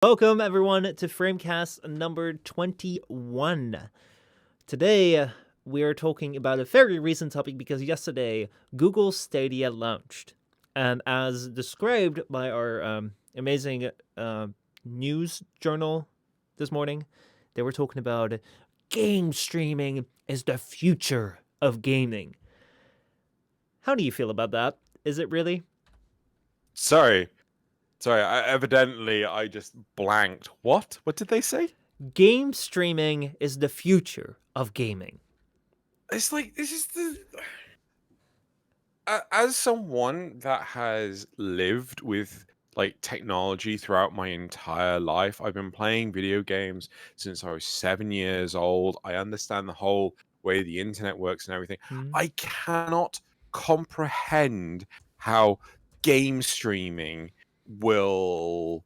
Welcome, everyone, to FrameCast number 21. Today, we are talking about a very recent topic because yesterday, Google Stadia launched. And as described by our amazing news journal this morning, they were talking about game streaming is the future of gaming. How do you feel about that? Is it really? Sorry, evidently I just blanked. What? What did they say? Game streaming is the future of gaming. It's like, this is the... As someone that has lived with, like, technology throughout my entire life, I've been playing video games since I was 7 years old. I understand the whole way the internet works and everything. Mm-hmm. I cannot comprehend how game streaming will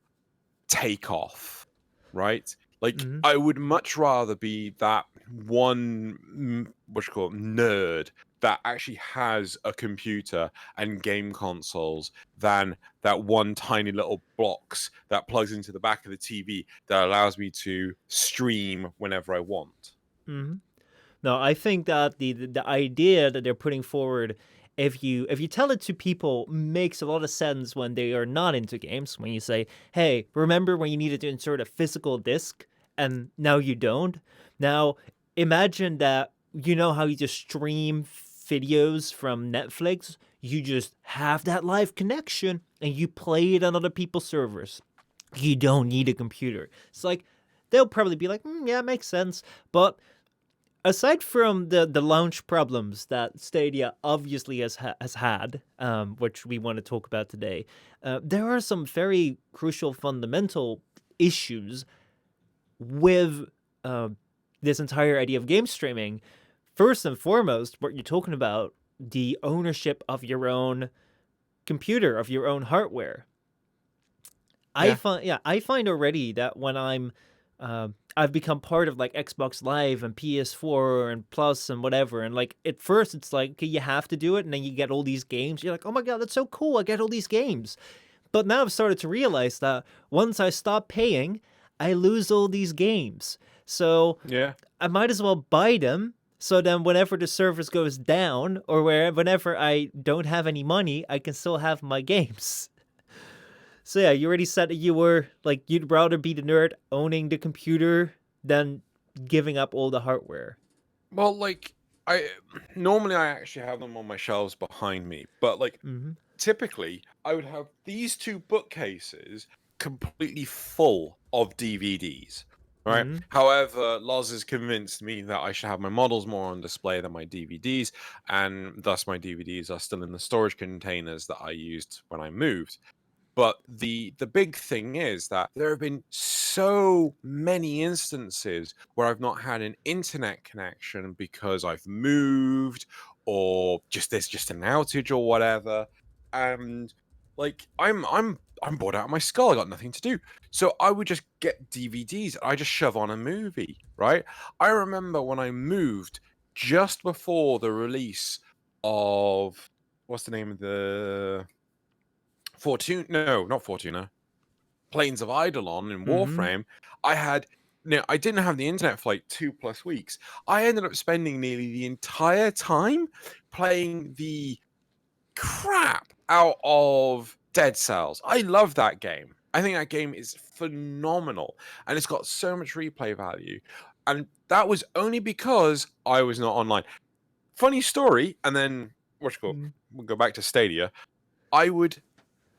take off, right? Like, Mm-hmm. I would much rather be that one, what you call it, nerd that actually has a computer and game consoles than that one tiny little box that plugs into the back of the TV that allows me to stream whenever I want. Mm-hmm. No, I think that the idea that they're putting forward, if you tell it to people, makes a lot of sense when they are not into games. When you say, "Hey, remember when you needed to insert a physical disc, and now you don't?" Now, imagine that you know how you just stream videos from Netflix. You just have that live connection, and you play it on other people's servers. You don't need a computer. It's like they'll probably be like, "Yeah, it makes sense," but aside from the launch problems that Stadia obviously has had, which we want to talk about today, there are some very crucial fundamental issues with this entire idea of game streaming. First and foremost, what you're talking about, the ownership of your own computer, of your own hardware. Yeah. I find already that when I've become part of like Xbox Live and PS4 and Plus and whatever, and like at first it's like, okay, you have to do it, and then you get all these games. You're like, oh my god, that's so cool! I get all these games. But now I've started to realize that once I stop paying, I lose all these games. So Yeah. I might as well buy them. So then, whenever the service goes down, or whenever I don't have any money, I can still have my games. So yeah, you already said that you were like you'd rather be the nerd owning the computer than giving up all the hardware. Well, like, I normally I actually have them on my shelves behind me, but like, Mhm. typically I would have these two bookcases completely full of DVDs, right? Mhm. However, Loz has convinced me that I should have my models more on display than my DVDs, and thus my DVDs are still in the storage containers that I used when I moved. But the big thing is that there have been so many instances where I've not had an internet connection because I've moved, or just there's just an outage or whatever. And like, I'm bored out of my skull. I got nothing to do. So I would just get DVDs. I just shove on a movie, right? I remember when I moved just before the release of, what's the name of the Fortuna? No, not Fortuna. Planes of Eidolon in Mhm. Warframe. I had I didn't have the internet for like 2+ weeks. I ended up spending nearly the entire time playing the crap out of Dead Cells. I love that game. I think that game is phenomenal, and it's got so much replay value. And that was only because I was not online. Funny story, and then what you call? Mhm. We'll go back to Stadia. I would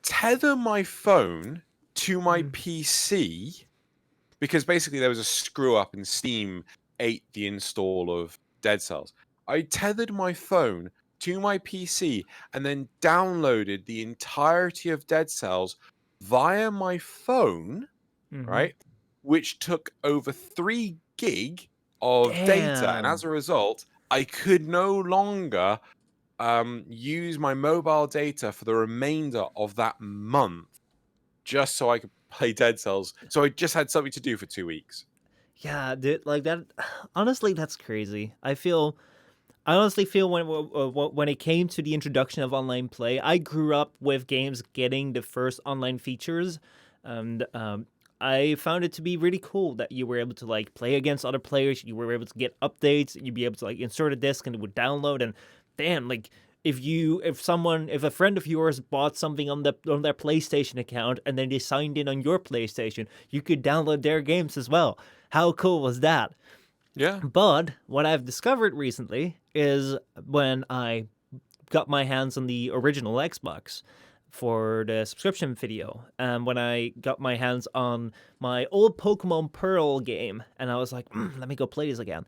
tether my phone to my Mhm. PC because basically there was a screw up and Steam ate the install of Dead Cells. I tethered my phone to my PC and then downloaded the entirety of Dead Cells via my phone, Mhm. right? Which took over 3 gig of data. And as Damn. a result, I could no longer use my mobile data for the remainder of that month just so I could play Dead Cells. So I just had something to do for 2 weeks. Yeah, dude, like that. Honestly, that's crazy. I honestly feel when it came to the introduction of online play, I grew up with games getting the first online features, and I found it to be really cool that you were able to like play against other players. You were able to get updates. You'd be able to like insert a disc and it would download. And damn, like if a friend of yours bought something on their PlayStation account and then they signed in on your PlayStation, you could download their games as well. How cool was that? Yeah. But what I've discovered recently is when I got my hands on the original Xbox for the subscription video, and when I got my hands on my old Pokemon Pearl game, and I was like, let me go play this again.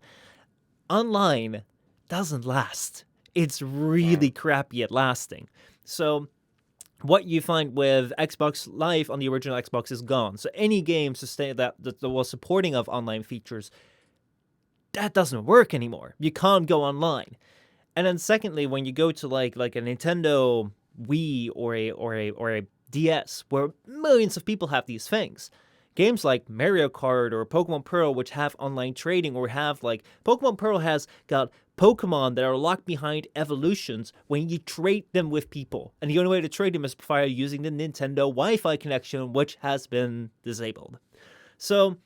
Online doesn't last. It's really crappy at lasting. So what you find with Xbox Live on the original Xbox is gone. So any game that was supporting of online features, that doesn't work anymore. You can't go online. And then secondly, when you go to like a Nintendo Wii or a DS, where millions of people have these things, games like Mario Kart or Pokemon Pearl, which have online trading, or have like Pokemon Pearl has got Pokemon that are locked behind evolutions when you trade them with people, and the only way to trade them is via using the Nintendo Wi-Fi connection, which has been disabled. So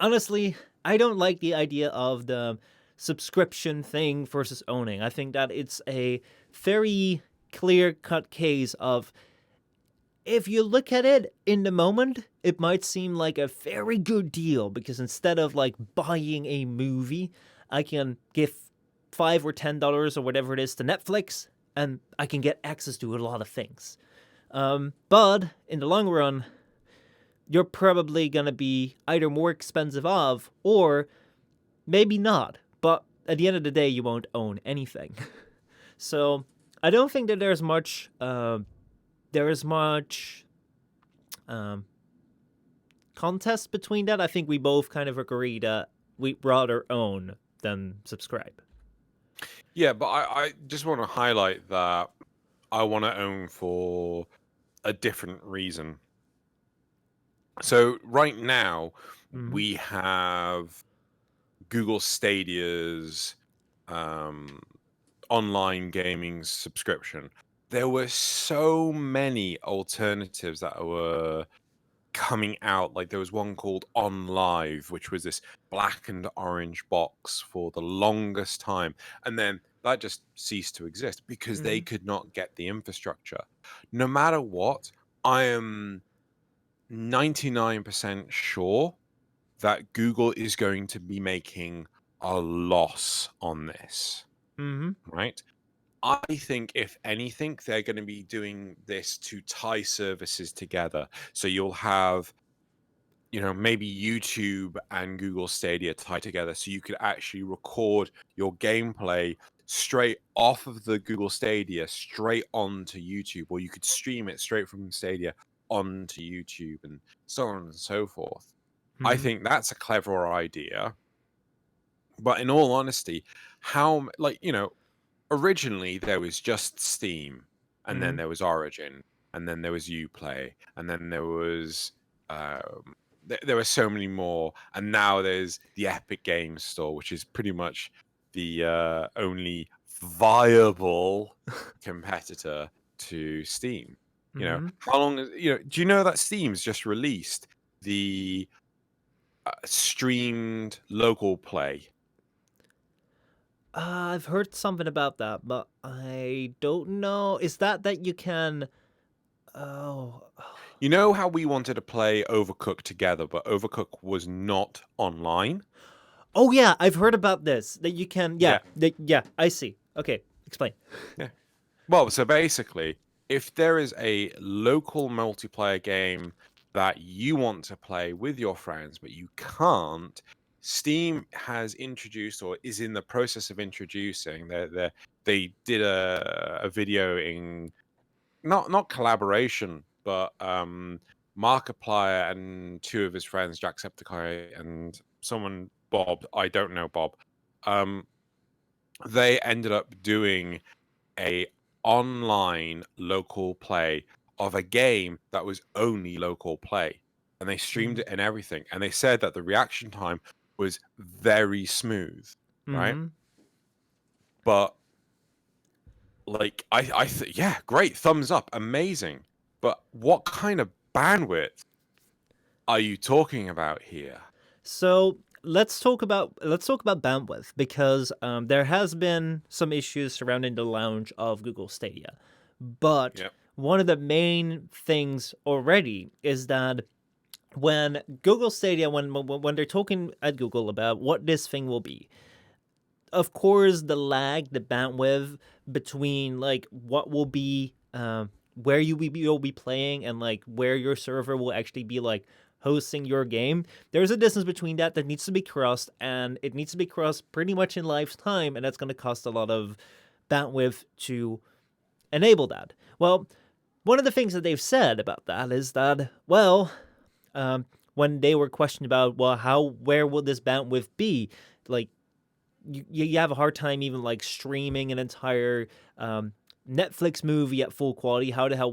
honestly, I don't like the idea of the subscription thing versus owning. I think that it's a very clear cut case of, if you look at it in the moment, it might seem like a very good deal because instead of like buying a movie, I can give $5 or $10 or whatever it is to Netflix and I can get access to a lot of things. But in the long run, you're probably going to be either more expensive of or maybe not. But at the end of the day, you won't own anything. So I don't think that there is much contest between that. I think we both kind of agree that we rather own than subscribe. Yeah, but I just want to highlight that I want to own for a different reason. So right now, we have Google Stadia's online gaming subscription. There were so many alternatives that were coming out. Like there was one called On Live, which was this black and orange box for the longest time, and then that just ceased to exist because they could not get the infrastructure. No matter what, I am 99% sure that Google is going to be making a loss on this, right? I think, if anything, they're going to be doing this to tie services together. So you'll have, maybe YouTube and Google Stadia tied together so you could actually record your gameplay straight off of the Google Stadia straight onto YouTube, or you could stream it straight from Stadia onto YouTube and so on and so forth. I think that's a clever idea. But in all honesty, originally there was just Steam, and then there was Origin, and then there was Uplay, and then there was there were so many more, and now there's the Epic Games Store, which is pretty much the only viable competitor to Steam. How long is do you know that Steam's just released the streamed local play? I've heard something about that, but I don't know. Is that you can? Oh, You know how we wanted to play Overcooked together, but Overcooked was not online? oh yeah, I've heard about this. That you can. Yeah, Yeah. yeah. I see. Okay, explain. Yeah. Well, so basically, if there is a local multiplayer game that you want to play with your friends, but you can't, Steam has introduced, or is in the process of introducing, they did a video in not collaboration, but Markiplier and two of his friends, Jacksepticeye and someone, Bob, I don't know Bob, they ended up doing a online local play of a game that was only local play, and they streamed it and everything, and they said that the reaction time was very smooth, right? But like yeah, great, thumbs up, amazing. But what kind of bandwidth are you talking about here? So let's talk about bandwidth because there has been some issues surrounding the launch of Google Stadia, but Yep. one of the main things already is that when Google Stadia, when they're talking at Google about what this thing will be, of course the lag, the bandwidth between like what will be where you'll be playing and like where your server will actually be like hosting your game. There's a distance between that needs to be crossed, and it needs to be crossed pretty much in lifetime, and that's going to cost a lot of bandwidth to enable that. Well, one of the things that they've said about that is that, well, when they were questioned about, well, where will this bandwidth be, like you have a hard time even like streaming an entire Netflix movie at full quality. How the hell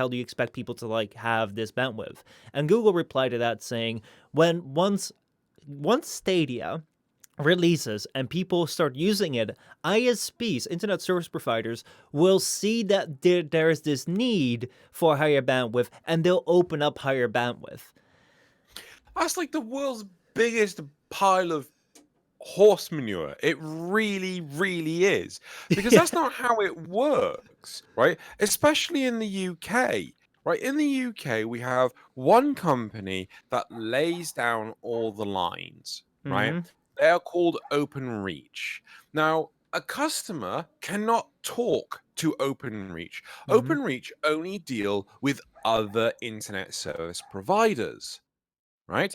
do you expect people to like have this bandwidth? And Google replied to that saying, when once Stadia releases and people start using it, ISPs, internet service providers, will see that there is this need for higher bandwidth, and they'll open up higher bandwidth. That's like the world's biggest pile of horse manure. It really, really is. Because Yeah. that's not how it works, right? Especially in the UK. Right? In the UK, we have one company that lays down all the lines, right? Mm-hmm. They are called OpenReach. Now, a customer cannot talk to OpenReach. Mm-hmm. OpenReach only deal with other internet service providers, right?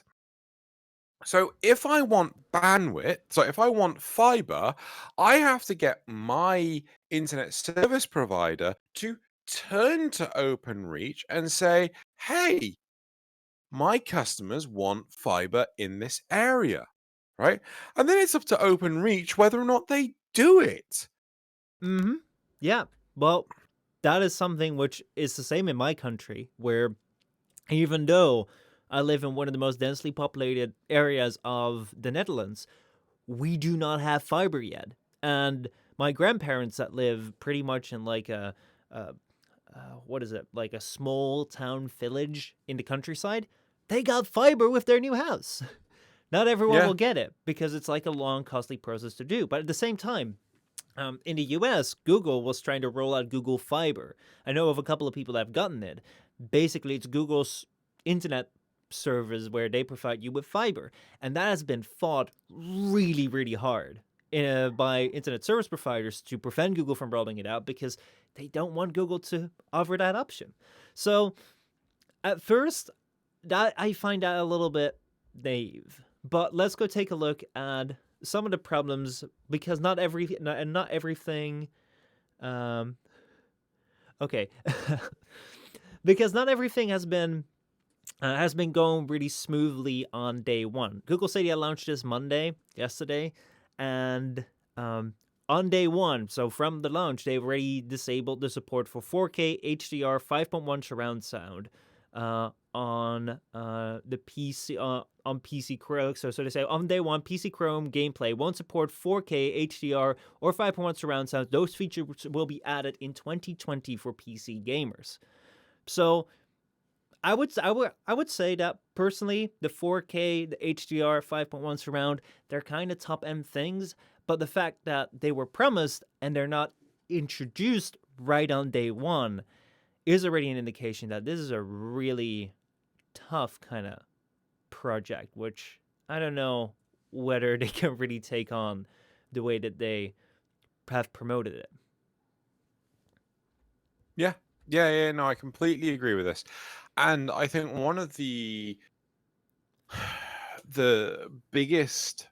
So if I want bandwidth, so if I want fiber, I have to get my internet service provider to turn to OpenReach and say, hey, my customers want fiber in this area, right? And then it's up to OpenReach whether or not they do it. Mm-hmm. Yeah. Well, that is something which is the same in my country, where even though I live in one of the most densely populated areas of the Netherlands, we do not have fiber yet. And my grandparents that live pretty much in like a what is it, like a small town village in the countryside, they got fiber with their new house. Not everyone Yeah. will get it because it's like a long, costly process to do. But at the same time, in the US, Google was trying to roll out Google Fiber. I know of a couple of people that have gotten it. Basically, it's Google's internet service where they provide you with fiber. And that has been fought really, really hard by internet service providers to prevent Google from rolling it out because they don't want Google to offer that option. So at first, that I find that a little bit naive. But let's go take a look at some of the problems because not everything um okay. Because not everything has been going really smoothly on day one. Google Stadia launched this Monday, yesterday, and on day one, so from the launch, they've already disabled the support for 4K HDR 5.1 surround sound on the PC on PC Chrome. So they say on day one, PC Chrome gameplay won't support 4K HDR or 5.1 surround sound. Those features will be added in 2020 for PC gamers. So I would say that personally, the 4K, the HDR 5.1 surround, they're kind of top end things, but the fact that they were promised and they're not introduced right on day one is already an indication that this is a really tough kind of project, which I don't know whether they can really take on the way that they have promoted it. Yeah. Yeah, no, I completely agree with this. And I think one of the biggest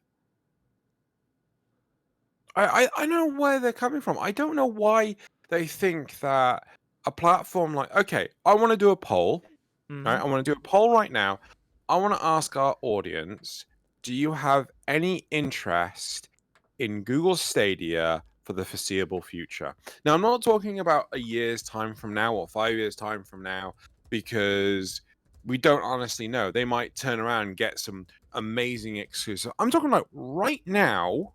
I know where they're coming from. I don't know why they think that a platform like, okay, I want to do a poll, right? Mm-hmm. I want to do a poll right now. I want to ask our audience, do you have any interest in Google Stadia for the foreseeable future? Now, I'm not talking about a year's time from now or 5 years' time from now, because we don't honestly know. They might turn around and get some amazing exclusive. I'm talking about right now.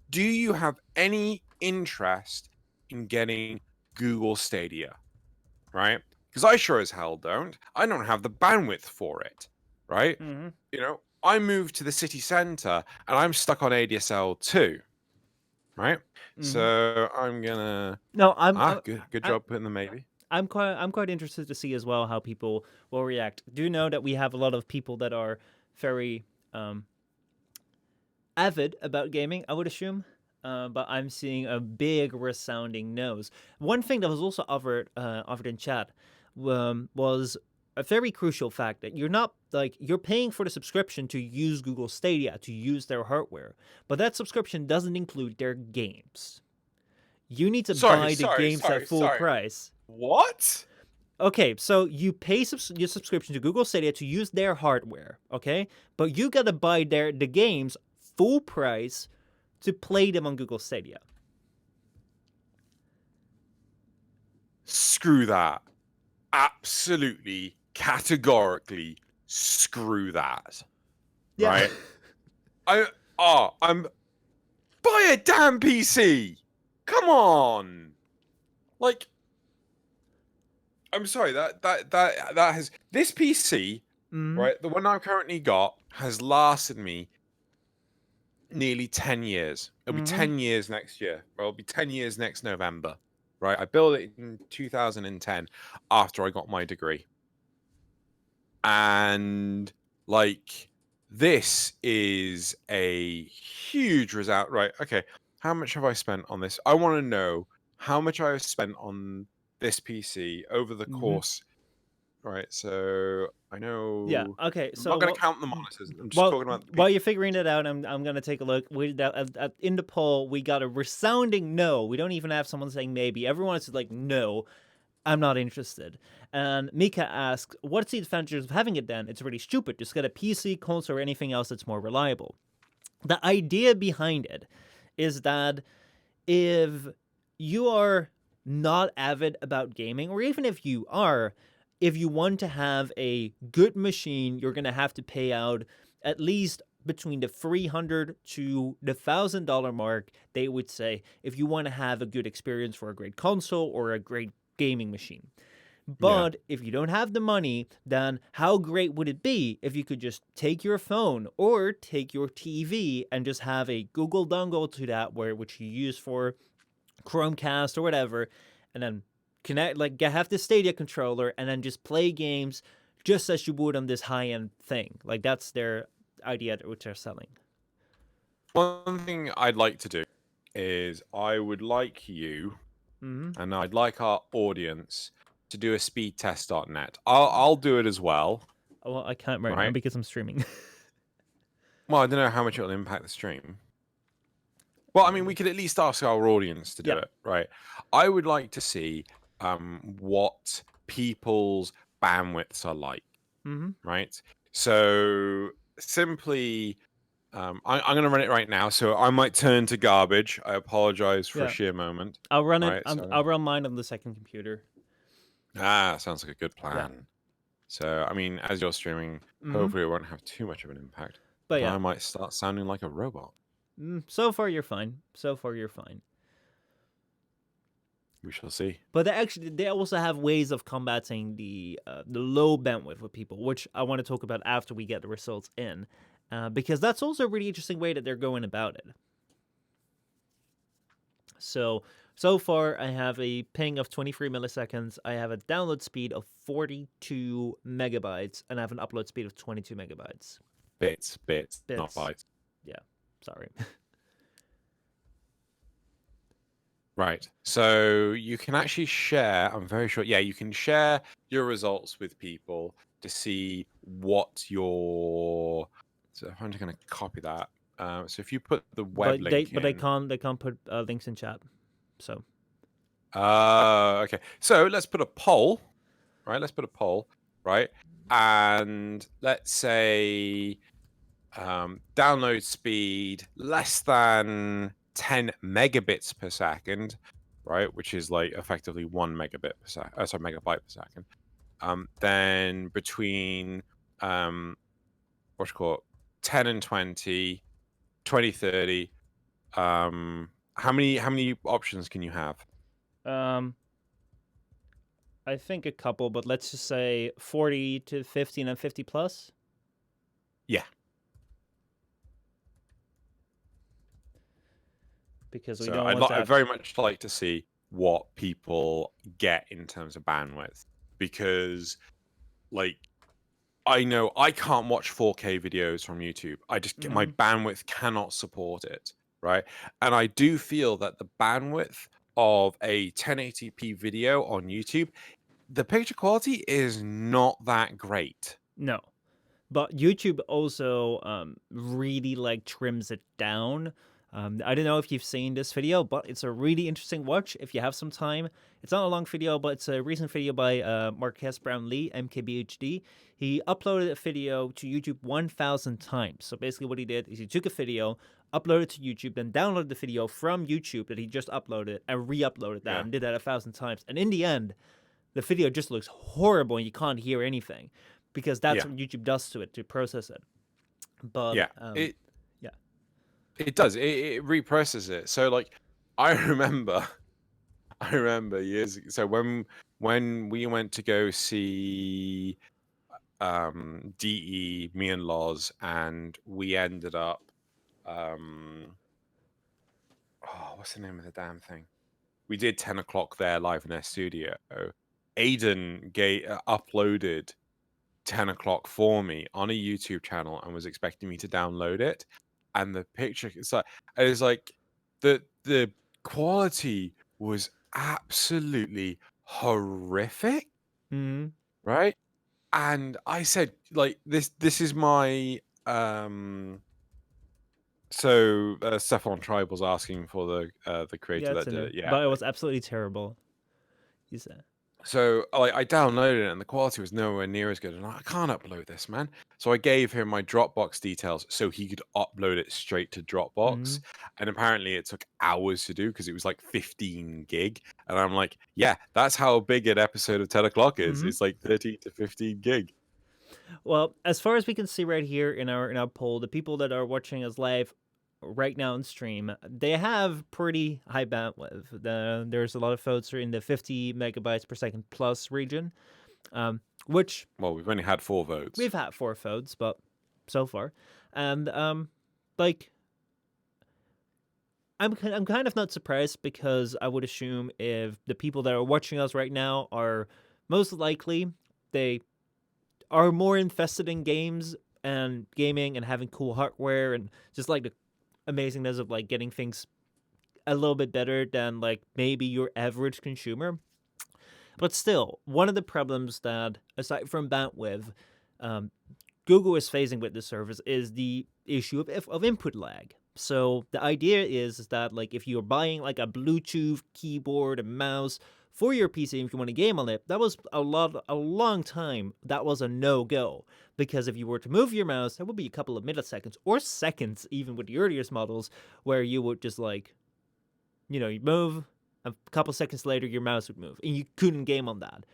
Do you have any interest in getting Google Stadia? Right? Because I sure as hell don't. I don't have the bandwidth for it. right? Mm-hmm. You know, I moved to the city center and I'm stuck on ADSL 2, right? Mm-hmm. So I'm gonna No, good I, job putting the maybe. I'm quite interested to see as well how people will react. Do you know that we have a lot of people that are very avid about gaming, I would assume. But I'm seeing a big resounding no's. One thing that was also offered in chat was a very crucial fact that you're not like you're paying for the subscription to use Google Stadia to use their hardware, but that subscription doesn't include their games. You need to buy the games at full Sorry. price. What? Okay, so you pay your subscription to Google Stadia to use their hardware, okay? But you gotta buy the games full price to play them on Google Stadia. Screw that. Absolutely, categorically, screw that. Yeah. Right? I'm buy a damn PC. Come on. Like, I'm sorry, that has this PC, Mm, right? The one I've currently got has lasted me nearly 10 years. It'll be mm-hmm. 10 years next year. Well, it'll be 10 years next November. Right? I built it in 2010 after I got my degree. And like this is a huge result. Right? Okay. How much have I spent on this? I want to know how much I have spent on this PC over the Mm-hmm. course. Right. So I Yeah. know Okay. I'm So not going to count the monitors. I'm just well, talking about the while PC. you're figuring it out, I'm gonna take a look. In the poll, we got a resounding no. We don't even have someone saying maybe. Everyone is like no. I'm not interested. And Mika asks, what's the advantage of having it then? It's really stupid. Just get a PC, console, or anything else that's more reliable. The idea behind it is that if you are not avid about gaming, or even if you are, if you want to have a good machine, you're going to have to pay out at least between the $300 to the $1,000 mark, they would say, if you want to have a good experience for a great console or a great gaming machine. Yeah. But if you don't have the money, then how great would it be if you could just take your phone or take your TV and just have a Google dongle to that, which you use for Chromecast or whatever, and then connect have the Stadia controller and then just play games just as you would on this high end thing. Like that's their idea which they're selling. One thing I'd like to do is I would like you Mm-hmm. and I'd like our audience to do a speedtest.net. I'll do it as well, Well, I can't right now right? because I'm streaming. Well, I don't know how much it'll impact the stream. Well, I mean, we could at least ask our audience to do Yeah. it, right? I would like to see what people's bandwidths are like, Mm-hmm. right? So simply, I'm going to run it right now. So I might turn to garbage. I apologize for a Yeah. sheer moment, I'll run it. right? So I'll run mine on the second computer. sounds like a good Yeah. plan. So I mean, as you're streaming, Mm-hmm. hopefully it won't have too much of an impact. But But yeah, I might start sounding like a robot. so far you're fine. So far you're fine. We shall see. But they also have ways of combating the low bandwidth with people, which I want to talk about after we get the results in, because that's also a really interesting way that they're going about it. So far I have a ping of 23 milliseconds. I have a download speed of 42 megabytes, and I have an upload speed of 22 megabytes. Bits, not Bits. bytes. Yeah, sorry. Right. So you can actually share, I'm very sure, yeah, you can share your results with people to see what your. So I'm just going to copy that. So if you put the web link But they in. can't put links in chat. So Okay. So let's put a poll, right? Let's put a poll, right? And let's say download speed less than 10 megabits per second, right? Which is like effectively 1 megabit per second. Sorry, megabyte per second. Then between what's called 10 and 20, 20, 30. How many options can you have? I think a couple, but let's just say 40 to 50 and then 50 plus. because we So don't want I'd that. very much like to see what people get in terms of bandwidth, because like I know I can't watch 4K videos from YouTube. I just my Hmm. bandwidth cannot support it, right? And I do feel that the bandwidth of a 1080p video on YouTube, the picture quality is not that great. No. But YouTube also really like trims it down. I don't know if you've seen this video, but it's a really interesting watch if you have some time. It's not a long video, but it's a recent video by Marques Brownlee, MKBHD. He uploaded a video to YouTube 1,000 times. So basically, what he did is he took a video, uploaded it to YouTube, then downloaded the video from YouTube that he just uploaded and re-uploaded that Yeah. and did that 1,000 times. And in the end, the video just looks horrible and you can't hear anything because that's Yeah. what YouTube does to it to process it. But Yeah. It yeah. it does. It represses it. So like I remember I remember years so when we went to go see DE, me and Loz, and we ended up what's the name of the damn thing? We did 10 o'clock there live in their studio. Aiden uploaded 10 o'clock for me on a YouTube channel and was expecting me to download it. And the picture, it's like the quality was absolutely horrific, Mhm. right? And I said, like, this is my Cephalon Tribe was asking for the Yeah, creator it's that in did there. it. Yeah. But it was absolutely terrible. He said. So like I downloaded it and the quality was nowhere near as good, and I can't upload this, man. So I gave him my Dropbox details so he could upload it straight to Dropbox. Mhm. And apparently it took hours to do because it was like 15 gig. And I'm like, yeah, that's how big an episode of 10 o'clock is. Mhm. It's like 13 to 15 gig. Well, as far as we can see right here in our poll, the people that are watching us live right now on stream, they have pretty high bandwidth. There's a lot of folks who are in the 50 megabytes per second plus region, which Well, we've only had 4 votes. we've had 4 folds, but so far, and like I'm kind of not surprised because I would assume if the people that are watching us right now are most likely they are more invested in games and gaming and having cool hardware and just like the amazingness of like getting things a little bit better than like maybe your average consumer. But still, one of the problems that aside from bandwidth, um, Google is facing with this service is the issue of input lag. So the idea is that like if you're buying like a Bluetooth keyboard and mouse for your PC if you want to game on it, that was a long time that was a no-go. Because if you were to move your mouse, that would be a couple of milliseconds or seconds even with the earliest models where you would just like, you move, a couple seconds later your mouse would move and you couldn't game on that.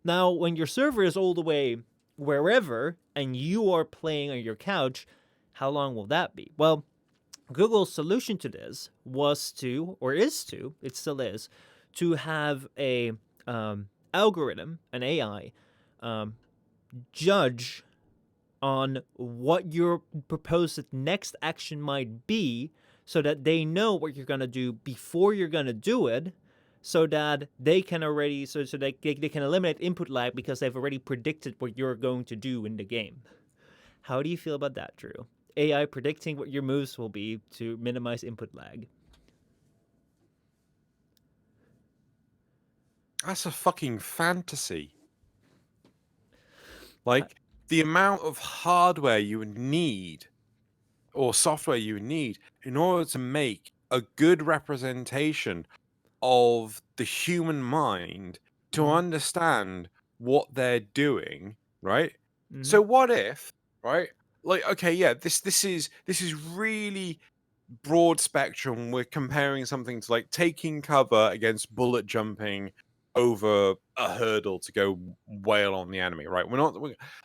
Now when your server is all the way wherever and you are playing on your couch, how long will that be? Well, Google's solution to this was to, or is to, it still is, to have a algorithm, an AI, judge on what your proposed next action might be so that they know what you're going to do before you're going to do it so that they can already so they can eliminate input lag because they've already predicted what you're going to do in the game. How do you feel about that, Drew? AI predicting what your moves will be to minimize input lag. That's a fucking fantasy. Like the amount of hardware you would need or software you would need in order to make a good representation of the human mind to Mm-hmm. understand what they're doing, right? Mm-hmm. So what if, right? Like, okay, yeah, this is really broad spectrum. We're comparing something to like taking cover against bullet jumping over a hurdle to go wail on the enemy, right?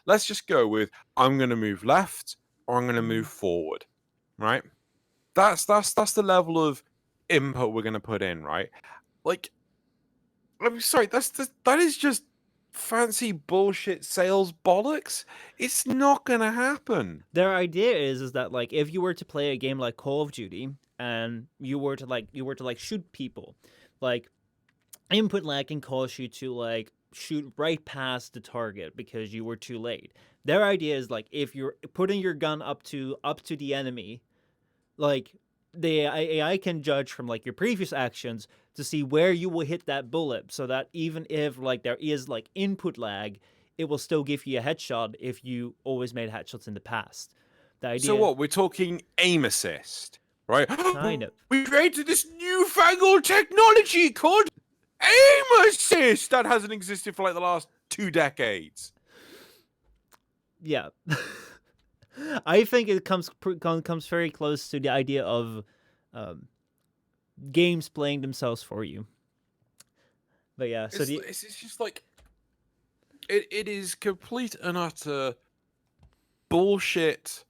Let's just go with I'm going to move left or I'm going to Mm-hmm. move forward, right? That's the level of input we're going to put in, right? Like, I'm sorry, that is just fancy bullshit sales bollocks. It's not going to happen. Their idea is that like if you were to play a game like Call of Duty and you were to like shoot people, like input lag can cause you to like shoot right past the target because you were too late. Their idea is like if you're putting your gun up to the enemy, like the AI can judge from like your previous actions to see where you will hit that bullet, so that even if like there is like input lag, it will still give you a headshot if you always made headshots in the past. The So idea, what? We're talking aim assist, right? kind of, We created this newfangled technology called aim assist that hasn't existed for like the last 2 decades. yeah. I think it comes very close to the idea of um, games playing themselves for you. But yeah, so It's just like it is complete and utter bullshit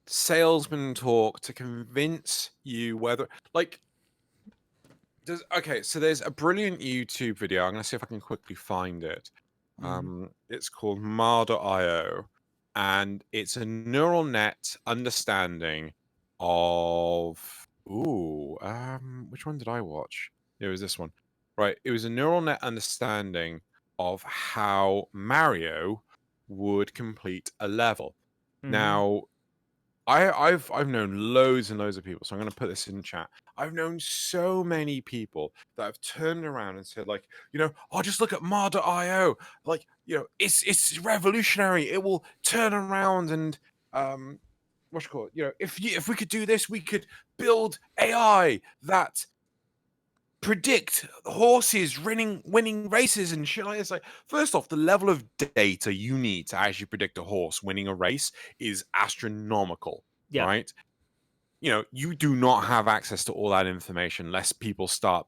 salesman talk to convince you whether like there's a brilliant YouTube video. I'm gonna see if I can quickly find it. It's called Mar.io, and it's a neural net understanding of which one did I watch? It was this one. Right. It was a neural net understanding of how Mario would complete a level. mm-hmm. Now, I've known loads and loads of people, so I'm going to put this in chat. I've known so many people that have turned around and said, like, oh, just look at Mar.io. Like, it's revolutionary. It will turn around and what you call it? If we could do this, we could build AI that predict horses winning races and shit like this. Like, first off, the level of data you need to actually predict a horse winning a race is astronomical, Yeah. right? You do not have access to all that information unless people start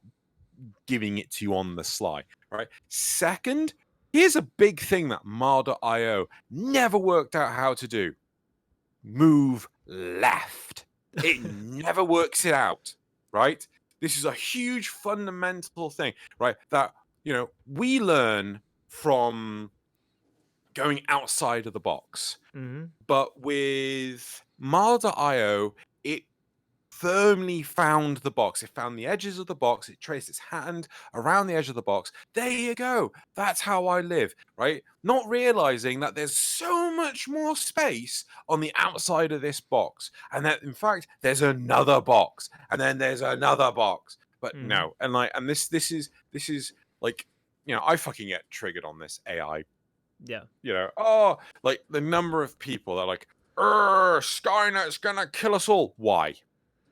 giving it to you on the sly, right? Second, here's a big thing that Mar.io never worked out how to do: move left. It never works it out, right? This is a huge fundamental thing, right? That, we learn from going outside of the box. Mm-hmm. But with Mar.io, it firmly found the box. It found the edges of the box. It traced its hand around the edge of the box. There you go. That's how I live, right? Not realizing that there's so much more space on the outside of this box, and that in fact there's another box, and then there's another box. But Mm-hmm. no, and this is like, I fucking get triggered on this AI. Yeah. Like the number of people that are like, Skynet's gonna kill us all. Why?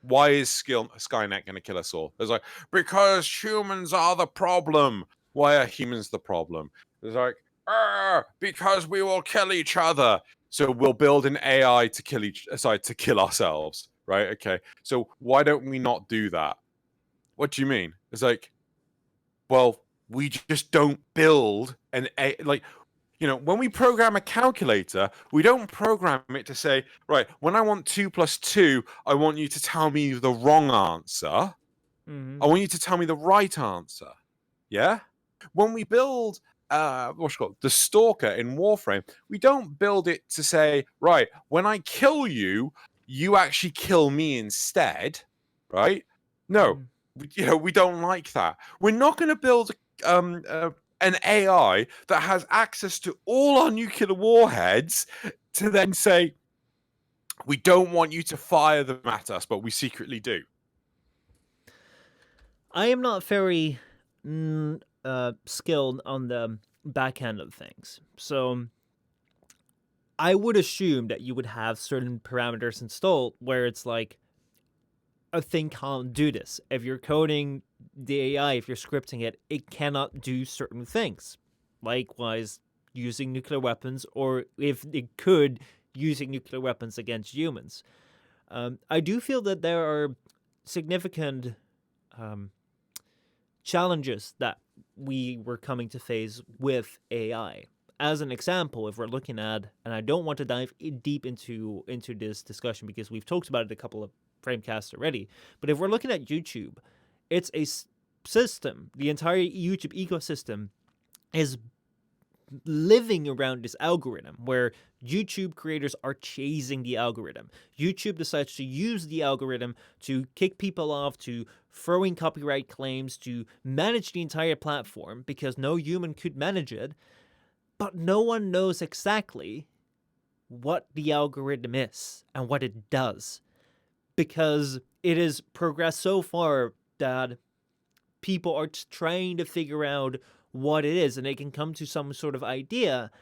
Why is Skynet going to kill us all? It's like, because humans are the problem. Why are humans the problem? It's like, because we will kill each other. So we'll build an AI to kill ourselves, right? Okay. So why don't we not do that? What do you mean? It's like, well, we just don't build an AI. Like, when we program a calculator, we don't program it to say, right, when I want 2 plus 2, I want you to tell me the wrong answer. Mm-hmm. I want you to tell me the right answer. Yeah? When we build the Stalker in Warframe, we don't build it to say, right, when I kill you, you actually kill me instead, right? No, we don't like that. We're not going to build an AI that has access to all our nuclear warheads to then say, we don't want you to fire them at us, but we secretly do. I am not very skilled on the back end of things, so I would assume that you would have certain parameters installed where it's like a thing can't do this. If you're coding the AI, if you're scripting it, it cannot do certain things. Likewise, using nuclear weapons, or if it could, using nuclear weapons against humans. I do feel that there are significant challenges that we were coming to face with AI. As an example, if we're looking at, and I don't want to dive deep into this discussion because we've talked about it a couple of FrameCasts already, but if we're looking at YouTube, it's a system. The entire YouTube ecosystem is living around this algorithm where YouTube creators are chasing the algorithm. YouTube decides to use the algorithm to kick people off, to throw in copyright claims, to manage the entire platform because no human could manage it. But no one knows exactly what the algorithm is and what it does because it has progressed so far that people are trying to figure out what it is and they can come to some sort of idea,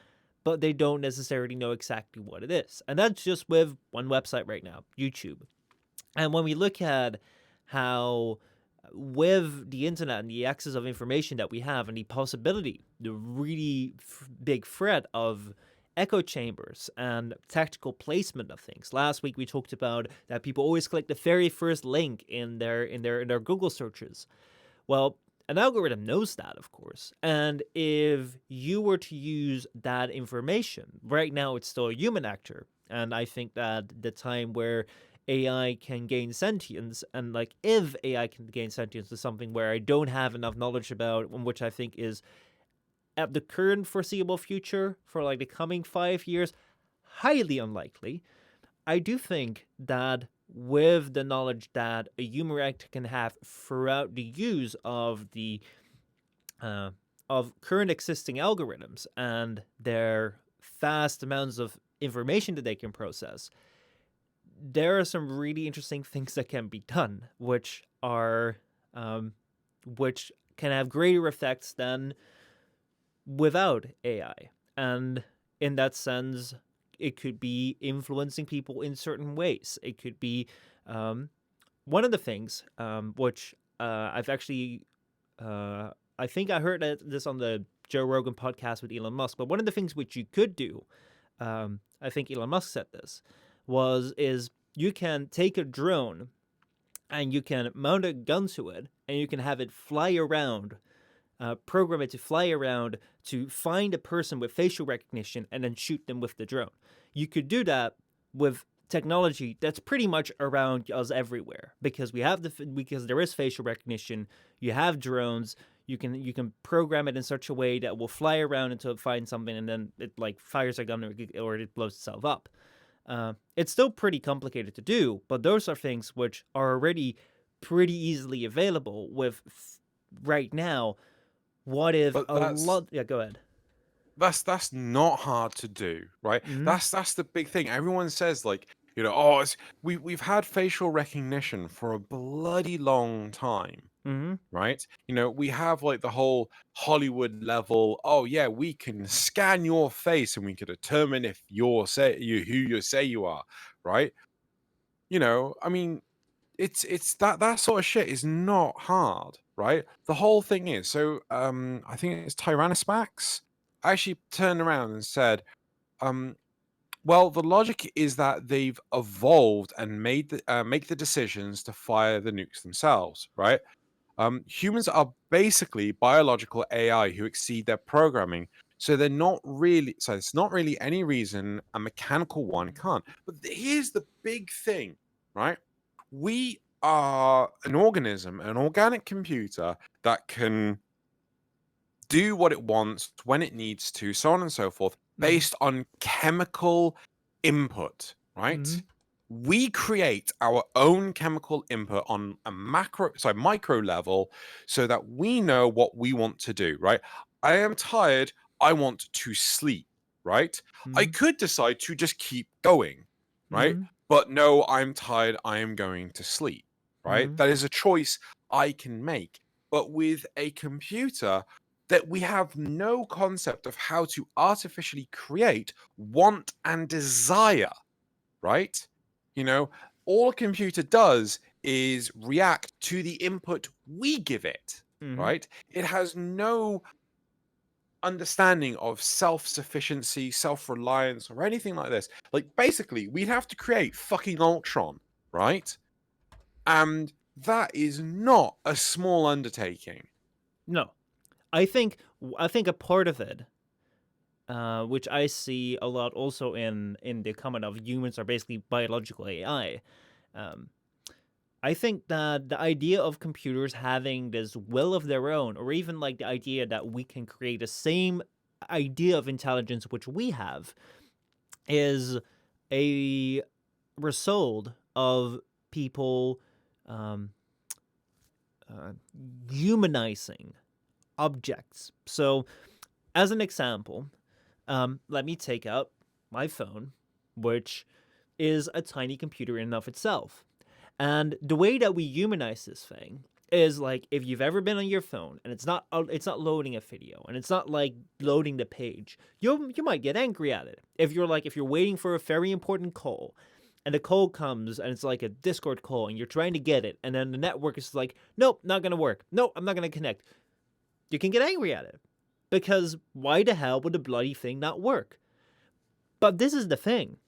but they don't necessarily know exactly what it is. And that's just with one website right now, YouTube. And when we look at how with the internet and the access of information that we have and the possibility, the really big threat of echo chambers and tactical placement of things. Last week we talked about that people always click the very first link in their Google searches. Well, an algorithm knows that, of course. And if you were to use that information, right now it's still a human actor. And I think that the time where AI can gain sentience, and like if AI can gain sentience is something where I don't have enough knowledge about, which I think is at the current foreseeable future for like the coming 5 years, highly unlikely. I do think that with the knowledge that a human actor can have throughout the use of the of current existing algorithms and their vast amounts of information that they can process, there are some really interesting things that can be done, which are which can have greater effects than without AI. And in that sense, it could be influencing people in certain ways. It could be one of the things which I've actually, I think I heard this on the Joe Rogan podcast with Elon Musk, but one of the things which you could do, I think Elon Musk said this, is you can take a drone and you can mount a gun to it and you can have it fly around, program it to fly around to find a person with facial recognition and then shoot them with the drone. You could do that with technology that's pretty much around us everywhere because because there is facial recognition. You have drones. You can program it in such a way that will fly around until it finds something and then it like fires a gun or it blows itself up. It's still pretty complicated to do, but those are things which are already pretty easily available with right now. What if But a lot? Yeah, go ahead. that's not hard to do, right? Mm-hmm. That's the big thing. Everyone says like, oh, we've had facial recognition for a bloody long time, Mm-hmm. right? We have like the whole Hollywood level. Oh yeah, we can scan your face and we can determine if who you say you are, right? I mean, it's that sort of shit is not hard, right? The whole thing is so. I think it's Tyrannospax actually turned around and said, um, well, the logic is that they've evolved and make the decisions to fire the nukes themselves, right? Humans are basically biological AI who exceed their programming. So they're not really, so it's not really any reason a mechanical one can't. But here's the big thing, right? We are an organism, an organic computer that can do what it wants when it needs to, so on and so forth, Mm-hmm. based on chemical input, Mm-hmm. right? We create our own chemical input on a micro level so that we know what we want to do, right? I am tired, I want to sleep, right? I Mm-hmm. could decide to just keep going, right? Mm-hmm. But no, I'm tired, I am going to sleep, right? Mm-hmm. That is a choice I can make. But with a computer, that we have no concept of how to artificially create want and desire, right? You know, all a computer does is react to the input we give it, Mm-hmm. right? It has no understanding of self-sufficiency, self-reliance, or anything like this. Like, basically, we'd have to create fucking Ultron, right? And that is not a small undertaking. No, I think a part of it, which I see a lot also in the comment of humans are basically biological AI. Um, I think that the idea of computers having this will of their own, or even like the idea that we can create the same idea of intelligence which we have is a result of people um, uh, humanizing objects. So, as an example, let me take out my phone, which is a tiny computer in and of itself. And the way that we humanize this thing is like if you've ever been on your phone and it's not loading a video and it's not like loading the page, you might get angry at it. If you're waiting for a very important call and the call comes and it's like a Discord call and you're trying to get it and then the network is like, nope, not gonna work. Nope, I'm not gonna connect. You can get angry at it because why the hell would the bloody thing not work? But this is the thing.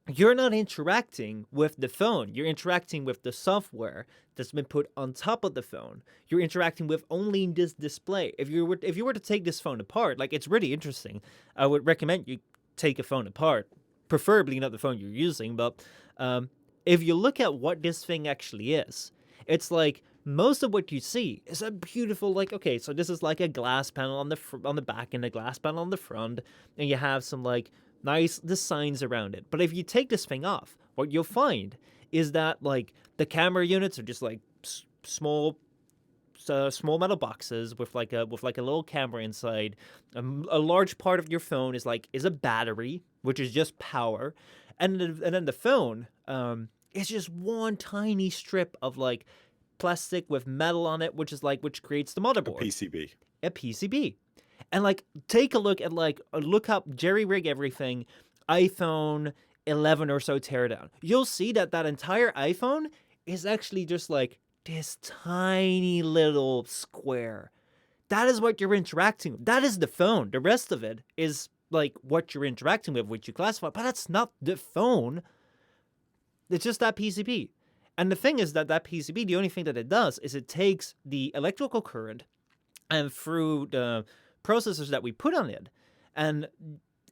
You're not interacting with the phone. You're interacting with the software that's been put on top of the phone. You're interacting with only this display. If you were to take this phone apart, like it's really interesting. I would recommend you take a phone apart, preferably not the phone you're using. But if you look at what this thing actually is, it's like most of what you see is a beautiful like okay, so this is like a glass panel on the back and a glass panel on the front, and you have some like nice designs around it. But if you take this thing off, what you'll find is that like the camera units are just like small metal boxes with like a little camera inside. A large part of your phone is a battery, which is just power, and then the phone is just one tiny strip of like plastic with metal on it, which creates the motherboard. A PCB. And like take a look at look up jerry rig everything iPhone 11 or so teardown. You'll see that entire iPhone is actually just like this tiny little square. That is what you're interacting with. That is the phone. The rest of it is like what you're interacting with, which you classify, but that's not the phone. It's just that PCB. And the thing is that PCB, the only thing that it does is it takes the electrical current and through the processors that we put on it and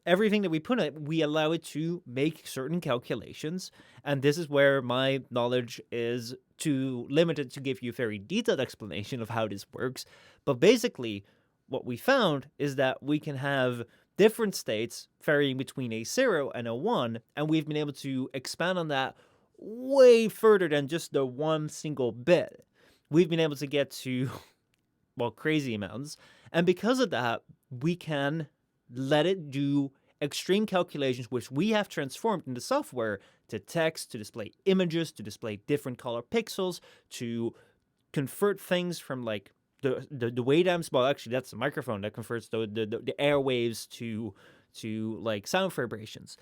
everything that we put on it, we allow it to make certain calculations. And this is where my knowledge is too limited to give you a very detailed explanation of how this works. But basically, what we found is that we can have different states varying between a 0 and a 1, and we've been able to expand on that way further than just the one single bit. We've been able to get to crazy amounts. And because of that, we can let it do extreme calculations, which we have transformed into software to text, to display images, to display different color pixels, to convert things from like the waveforms. Well, actually, that's the microphone that converts the airwaves to like sound vibrations.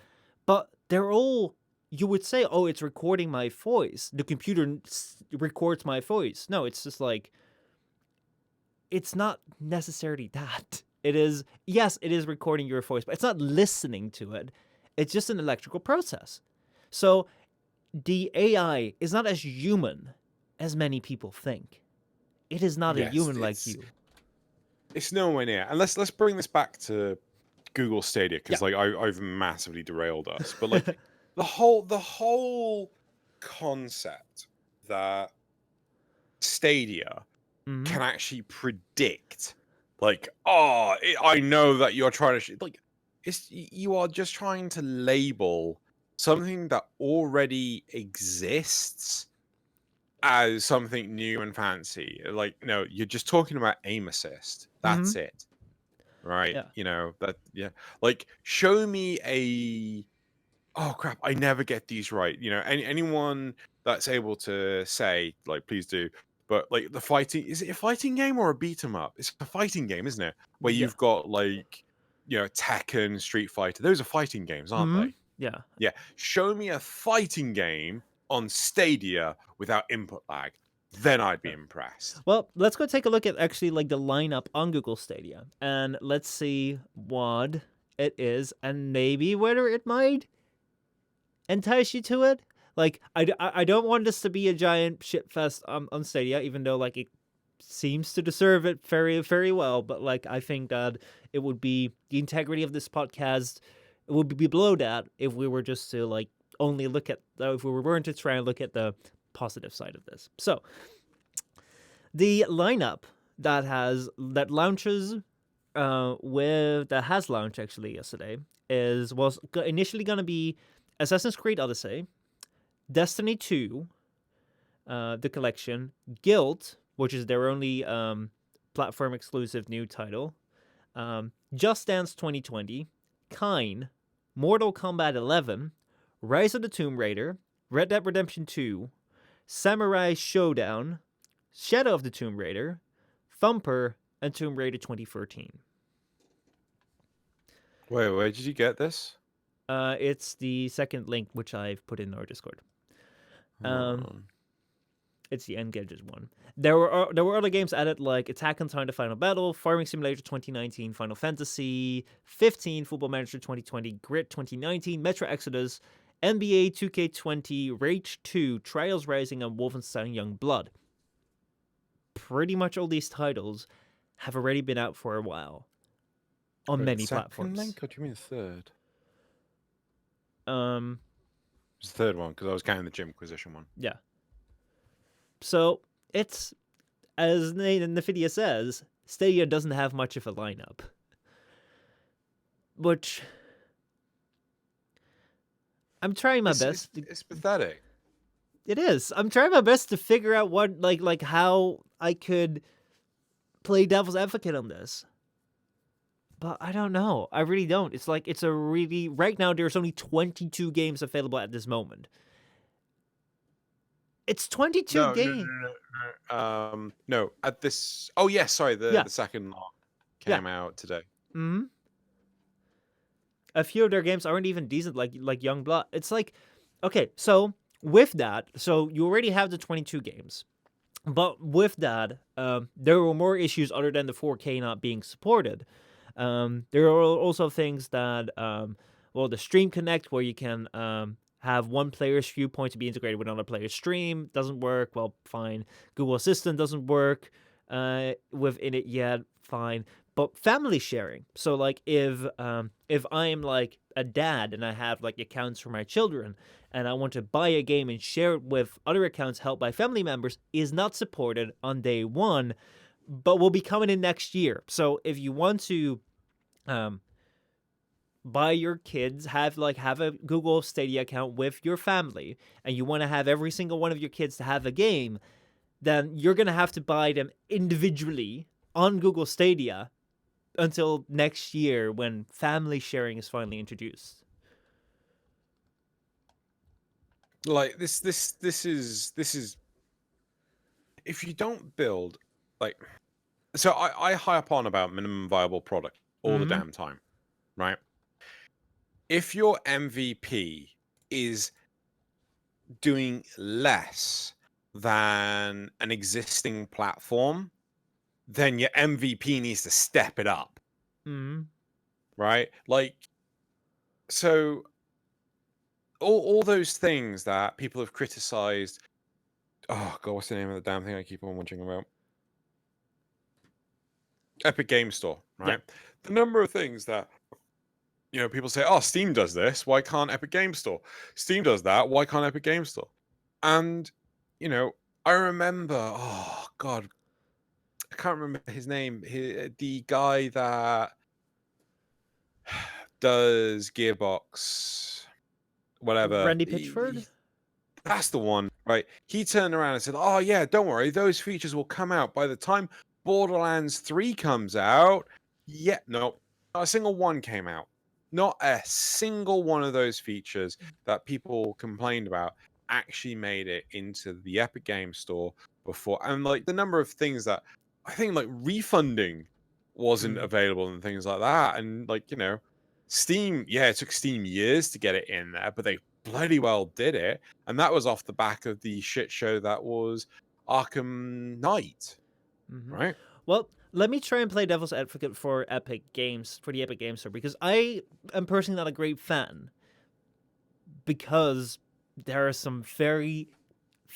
But they're all, you would say, oh, it's recording my voice. The computer records my voice. No, it's just like, it's not necessarily that. It is, yes, it is recording your voice, but it's not listening to it. It's just an electrical process. So the AI is not as human as many people think. It is not a human like you. It's nowhere near. And let's bring this back to Google Stadia, because like I've massively derailed us. But like the whole concept that Stadia can actually predict, like, I know that you're trying to you are just trying to label something that already exists as something new and fancy. Like, no, you're just talking about aim assist. That's it, right? Yeah. You know that. Yeah, like show me a. Oh crap! I never get these right. You know, anyone that's able to say, like, please do. But like the fighting, is it a fighting game or a beat 'em up? It's a fighting game, isn't it? Where you've got like, you know, Tekken, Street Fighter. Those are fighting games, aren't they? Yeah. Yeah. Show me a fighting game on Stadia without input lag. Then I'd be impressed. Well, let's go take a look at actually like the lineup on Google Stadia, and let's see what it is, and maybe whether it might entice you to it. Like, I don't want this to be a giant shitfest on Stadia, even though like it seems to deserve it very, very well. But like, I think that it would be the integrity of this podcast. It would be below that if we were just to like only look at if we weren't to try and look at the positive side of this. So the lineup that launches that has launched actually yesterday was initially going to be Assassin's Creed Odyssey, Destiny 2, the collection, Guild, which is their only platform exclusive new title, Just Dance 2020, Kine, Mortal Kombat 11, Rise of the Tomb Raider, Red Dead Redemption 2, Samurai Showdown, Shadow of the Tomb Raider, Thumper, and Tomb Raider 2013. Wait, where did you get this? It's the second link which I've put in our Discord. Um, It's the Engages one. There were other games added like Attack on Titan: The Final Battle, Farming Simulator 2019, Final Fantasy 15, Football Manager 2020, Grid 2019, Metro Exodus, NBA 2K20, Rage 2, Trials Rising, and Wolfenstein Young Blood. Pretty much all these titles have already been out for a while on many platforms. Link, or do you mean the third? Um, It's the third one because I was counting the Gymquisition one. yeah. So it's, as Nvidia says, Stadia doesn't have much of a lineup, which I'm trying my best. It's pathetic. It is. I'm trying my best to figure out what like how I could play devil's advocate on this. But I don't know. I really don't. It's like it's a really right now there's only 22 games available at this moment. It's 22 games. No, at this. Oh yes, sorry. The second lot came out today. Hmm. A few of their games aren't even decent, like Young Blood. It's like, okay, so with that, so you already have the 22 games, but with that, there were more issues other than the 4K not being supported. There are also things that, the Stream Connect, where you can have one player's viewpoint to be integrated with another player's stream, doesn't work. Well, fine. Google Assistant doesn't work within it yet. Fine. But family sharing. So like if I'm like a dad and I have like accounts for my children and I want to buy a game and share it with other accounts held by family members, is not supported on day one, but will be coming in next year. So if you want to buy your kids, have a Google Stadia account with your family, and you want to have every single one of your kids to have a game, then you're going to have to buy them individually on Google Stadia until next year when family sharing is finally introduced. Like this is if you don't build so I hype on about minimum viable product all the damn time, right? If your MVP is doing less than an existing platform, then your MVP needs to step it up. Right? Like, so all those things that people have criticized. Oh god, what's the name of the damn thing I keep on wondering about? Epic Game Store, right? Yeah. The number of things that people say, oh, Steam does this, why can't Epic Game Store? Steam does that, why can't Epic Game Store? And I remember, oh god, I can't remember his name. The guy that does Gearbox, whatever. Randy Pitchford? That's the one, right? He turned around and said, oh yeah, don't worry, those features will come out by the time Borderlands 3 comes out. Yeah, no, not a single one came out. Not a single one of those features that people complained about actually made it into the Epic Game Store before. And like the number of things that I think like refunding wasn't available and things like that. And like, Steam, yeah, it took Steam years to get it in there, but they bloody well did it. And that was off the back of the shit show that was Arkham Knight, right? Well, let me try and play devil's advocate for the Epic Game Store, because I am personally not a great fan, because there are some very,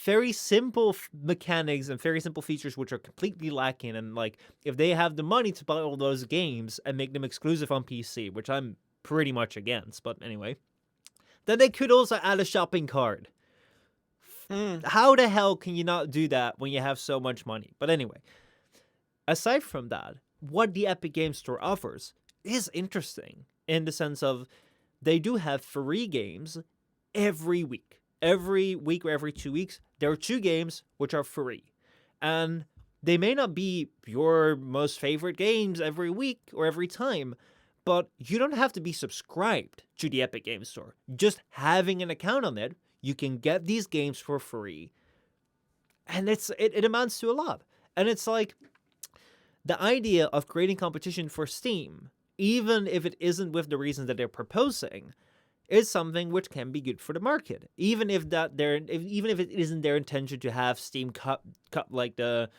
very simple mechanics and very simple features which are completely lacking. And like, if they have the money to buy all those games and make them exclusive on PC, which I'm pretty much against, but anyway, then they could also add a shopping cart. How the hell can you not do that when you have so much money? But anyway, aside from that, what the Epic Games Store offers is interesting in the sense of they do have free games every week. Every week or every 2 weeks, there are 2 games which are free. And they may not be your most favorite games every week or every time, but you don't have to be subscribed to the Epic Games Store. Just having an account on it, you can get these games for free. And it amounts to a lot. And it's like the idea of creating competition for Steam, even if it isn't with the reasons that they're proposing, is something which can be good for the market. Even if it isn't their intention to have Steam cut like the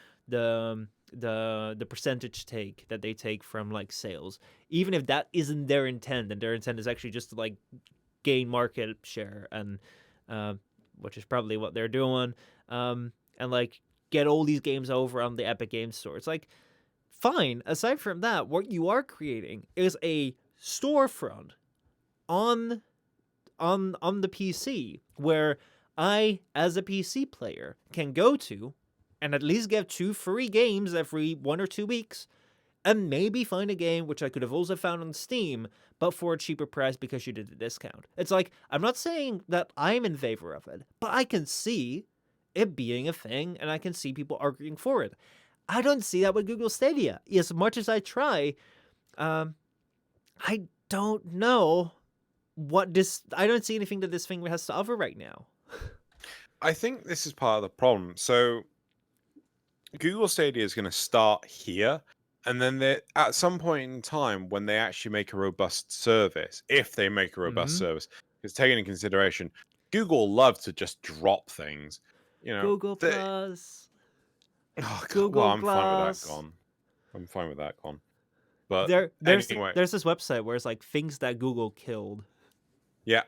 percentage take that they take from like sales, even if that isn't their intent, and their intent is actually just to like gain market share, and which is probably what they're doing, and like get all these games over on the Epic Games Store. It's like, fine. Aside from that, what you are creating is a storefront on the PC where I, as a PC player, can go to and at least get 2 free games every 1 or 2 weeks, and maybe find a game which I could have also found on Steam, but for a cheaper price because you did a discount. It's like, I'm not saying that I'm in favor of it, but I can see it being a thing, and I can see people arguing for it. I don't see that with Google Stadia. As much as I try, I don't know I don't see anything that this thing has to offer right now. I think this is part of the problem. So Google Stadia is going to start here, and then at some point in time, when they actually make a robust service, if they make a robust service, because taking into consideration, Google loves to just drop things. Google they, Plus, oh God, Google well, I'm fine with Glass. that gone. I'm fine with that gone. But There's anyway, this website where it's like things that Google killed. yeah.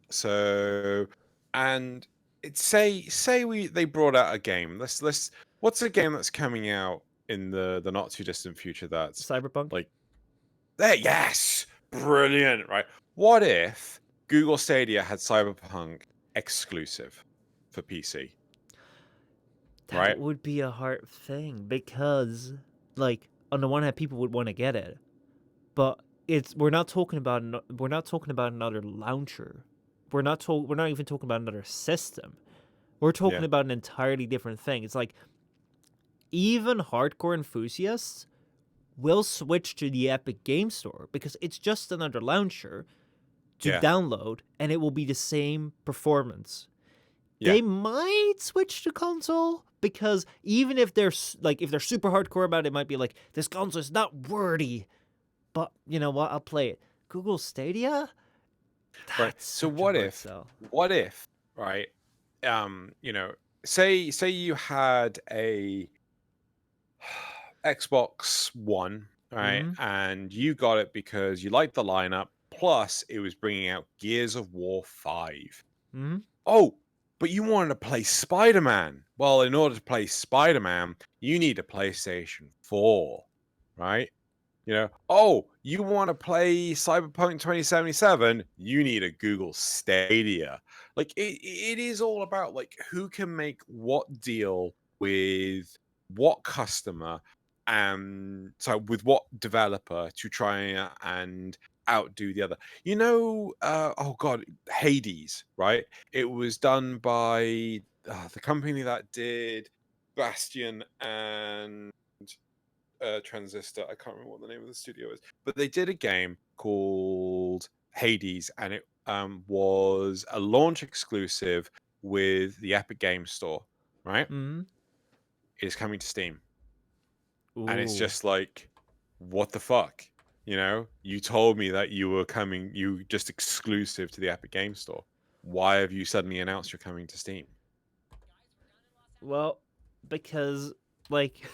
So, and say they brought out a game. Let's what's a game that's coming out in the not too distant future that's Cyberpunk. like there? Yes, brilliant, right? What if Google Stadia had Cyberpunk exclusive for PC? That Right? would be a hard thing because, like, on the one hand, people would want to get it, but we're not talking about another launcher. We're not even talking about another system. We're talking Yeah. about an entirely different thing. It's like even hardcore enthusiasts will switch to the Epic Game Store because it's just another launcher to Yeah. download, and it will be the same performance. Yeah. They might switch to console because even if they're super hardcore about it, it might be like, this console is not worthy. But you know what? I'll play it. Google Stadia? Right. So what if, right? Say you had a Xbox One, right? And you got it because you liked the lineup. Plus, it was bringing out Gears of War 5. Oh, but you wanted to play Spider-Man. Well, in order to play Spider-Man, you need a PlayStation 4, right? Oh, you want to play Cyberpunk 2077? You need a Google Stadia. Like, it is all about, like, who can make what deal with what customer and so with what developer to try and outdo the other. Oh God, Hades, right? It was done by the company that did Bastion and Transistor. I can't remember what the name of the studio is, but they did a game called Hades, and it was a launch exclusive with the Epic Game Store, right? It is coming to Steam. And it's just like, what the fuck? You told me that you just exclusive to the Epic Game Store. Why have you suddenly announced you're coming to Steam? Well, because, like,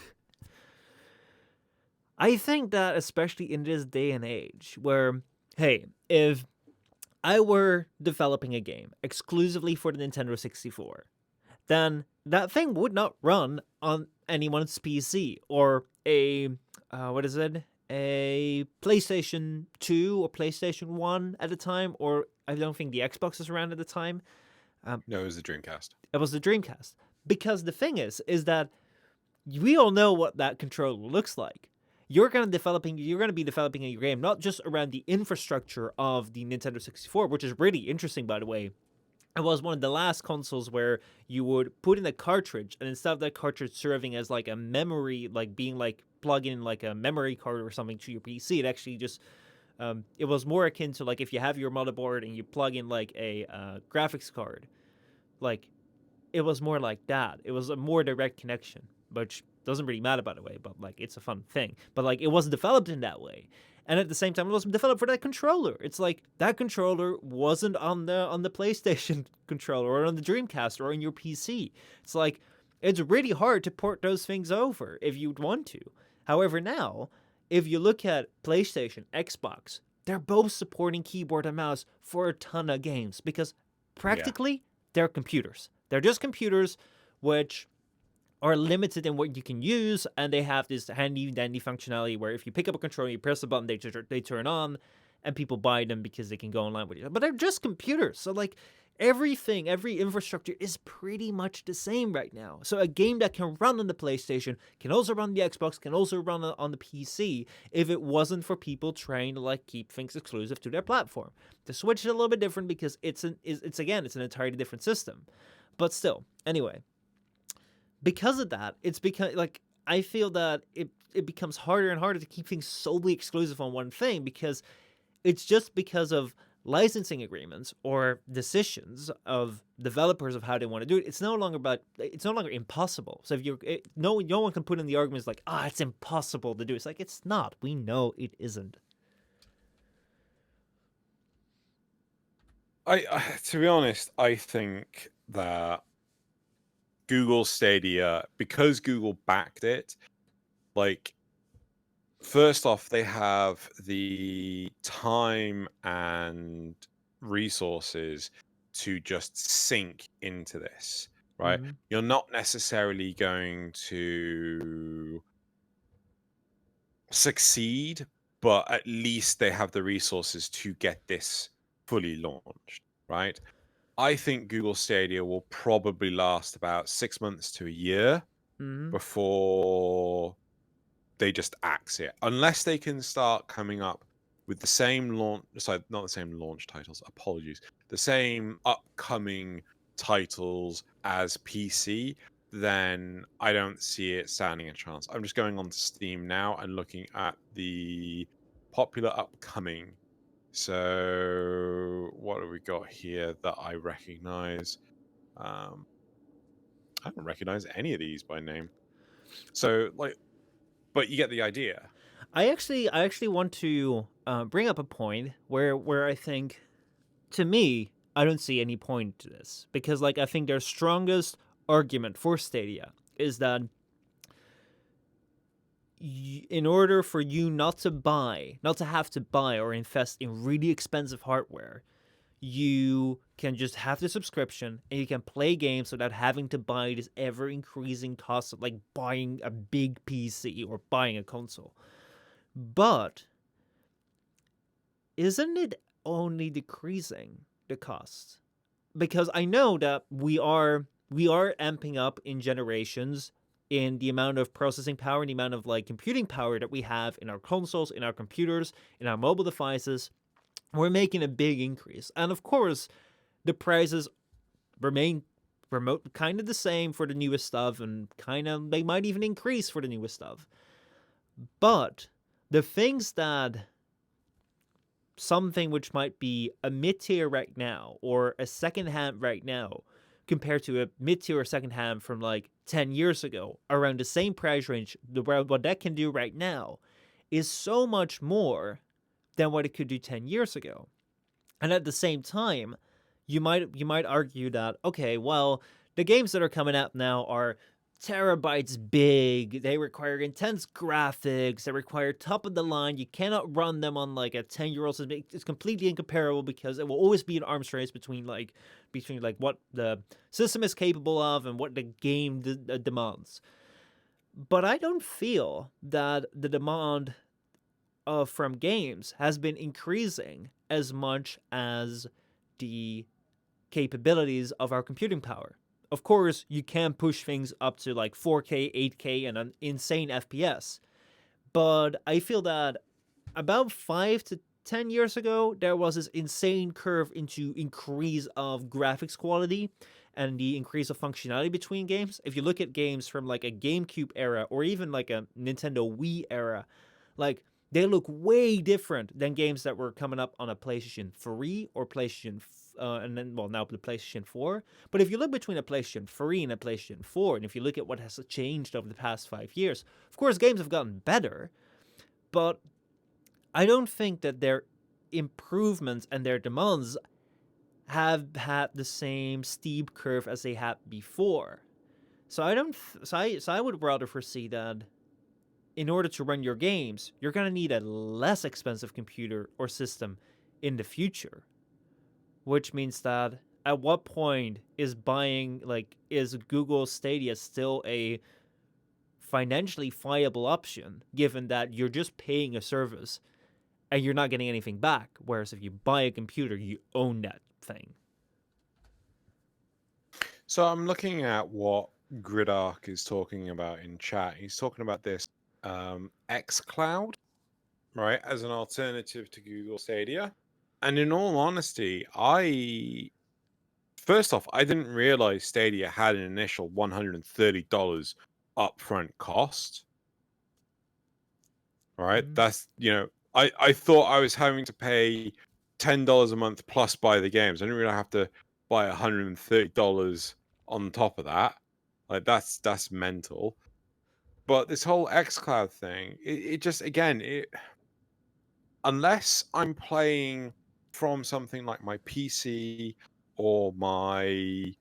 I think that especially in this day and age where, hey, if I were developing a game exclusively for the Nintendo 64, then that thing would not run on anyone's PC or a a PlayStation 2 or PlayStation 1 at the time, or I don't think the Xbox was around at the time. No, it was the Dreamcast. It was the Dreamcast. Because the thing is that we all know what that controller looks like. you're going to be developing a game not just around the infrastructure of the Nintendo 64, which is really interesting, by the way. It was one of the last consoles where you would put in a cartridge, and instead of that cartridge serving as like a memory, like being like plug in like a memory card or something to your PC, it actually just it was more akin to like if you have your motherboard and you plug in like a graphics card, like it was more like that. It was a more direct connection, which doesn't really matter, by the way, but like it's a fun thing. But like it was developed in that way. And at the same time, it was developed for that controller. It's like that controller wasn't on the PlayStation controller or on the Dreamcast or on your PC. It's like it's really hard to port those things over if you'd want to. However, now if you look at PlayStation, Xbox, they're both supporting keyboard and mouse for a ton of games because practically they're computers. They're just computers which are limited in what you can use, and they have this handy-dandy functionality where if you pick up a controller, you press a button, they turn on, and people buy them because they can go online with you. But they're just computers, so like every infrastructure is pretty much the same right now. So a game that can run on the PlayStation can also run on the Xbox, can also run on the PC if it wasn't for people trying to like keep things exclusive to their platform. The Switch is a little bit different because it's an entirely different system. But still, anyway, because of that, it's because like I feel that it becomes harder and harder to keep things solely exclusive on one thing because it's just because of licensing agreements or decisions of developers of how they want to do it. It's no longer impossible. So if no one can put in the arguments like, it's impossible to do. It's like it's not. We know it isn't. I to be honest, I think that Google Stadia, because Google backed it, like first off, they have the time and resources to just sink into this, right? Mm-hmm. You're not necessarily going to succeed, but at least they have the resources to get this fully launched, right? I think Google Stadia will probably last about 6 months to a year Mm-hmm. before they just axe it, unless they can start coming up with the same launch, sorry, not the same launch titles, apologies, the same upcoming titles as PC, then I don't see it standing a chance. I'm just going on to Steam now and looking at the popular upcoming. So what have we got here that I recognize? I don't recognize any of these by name. So like, but you get the idea. I actually want to bring up a point where I think, to me, I don't see any point to this because like I think their strongest argument for Stadia is that in order for you not to have to buy or invest in really expensive hardware, you can just have the subscription and you can play games without having to buy this ever increasing cost of like buying a big PC or buying a console. But isn't it only decreasing the cost? Because I know that we are amping up in generations in the amount of processing power and the amount of like computing power that we have in our consoles, in our computers, in our mobile devices. We're making a big increase. And of course, the prices remain kind of the same for the newest stuff, and kind of they might even increase for the newest stuff. But the things that something which might be a mid-tier right now or a second-hand right now compared to a mid-tier or second-hand from like 10 years ago around the same price range, what that can do right now is so much more than what it could do 10 years ago. And at the same time, you might argue that, okay, well, the games that are coming out now are terabytes big, they require intense graphics, they require top of the line, you cannot run them on like a 10-year-old system. It's completely incomparable because it will always be an arms race between what the system is capable of and what the game demands. But I don't feel that the demand from games has been increasing as much as the capabilities of our computing power. Of course, you can push things up to like 4K, 8K, and an insane FPS. But I feel that about 5 to 10 years ago, there was this insane curve into increase of graphics quality and the increase of functionality between games. If you look at games from like a GameCube era or even like a Nintendo Wii era, like they look way different than games that were coming up on a PlayStation 3 or and then well now the PlayStation 4. But if you look between a PlayStation 3 and a PlayStation 4, and if you look at what has changed over the past 5 years, of course games have gotten better, but I don't think that their improvements and their demands have had the same steep curve as they had before. So I don't. So I would rather foresee that in order to run your games, you're gonna need a less expensive computer or system in the future. Which means that at what point is is Google Stadia still a financially viable option, given that you're just paying a service and you're not getting anything back. Whereas if you buy a computer, you own that thing. So I'm looking at what Gridark is talking about in chat. He's talking about this xCloud, right, as an alternative to Google Stadia. And in all honesty, first off, I didn't realize Stadia had an initial $130 upfront cost. Right? That's, I thought I was having to pay $10 a month plus buy the games. I didn't really have to buy $130 on top of that. Like that's mental. But this whole xCloud thing, it just again, unless I'm playing from something like my PC or my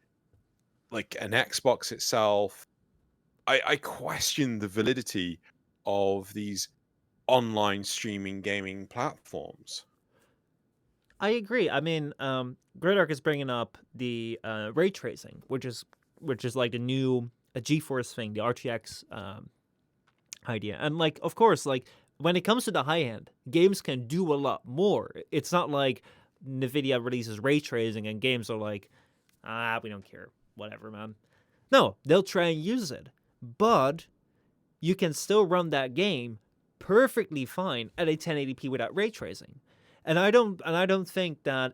like an Xbox itself, I question the validity of these online streaming gaming platforms. I agree. I mean, Gridark is bringing up the ray tracing, which is like the new GeForce thing, the RTX idea, and like of course, like when it comes to the high end, games can do a lot more. It's not like Nvidia releases ray tracing and games are like, we don't care, whatever, man. No, they'll try and use it, but you can still run that game perfectly fine at a 1080p without ray tracing. And I don't think that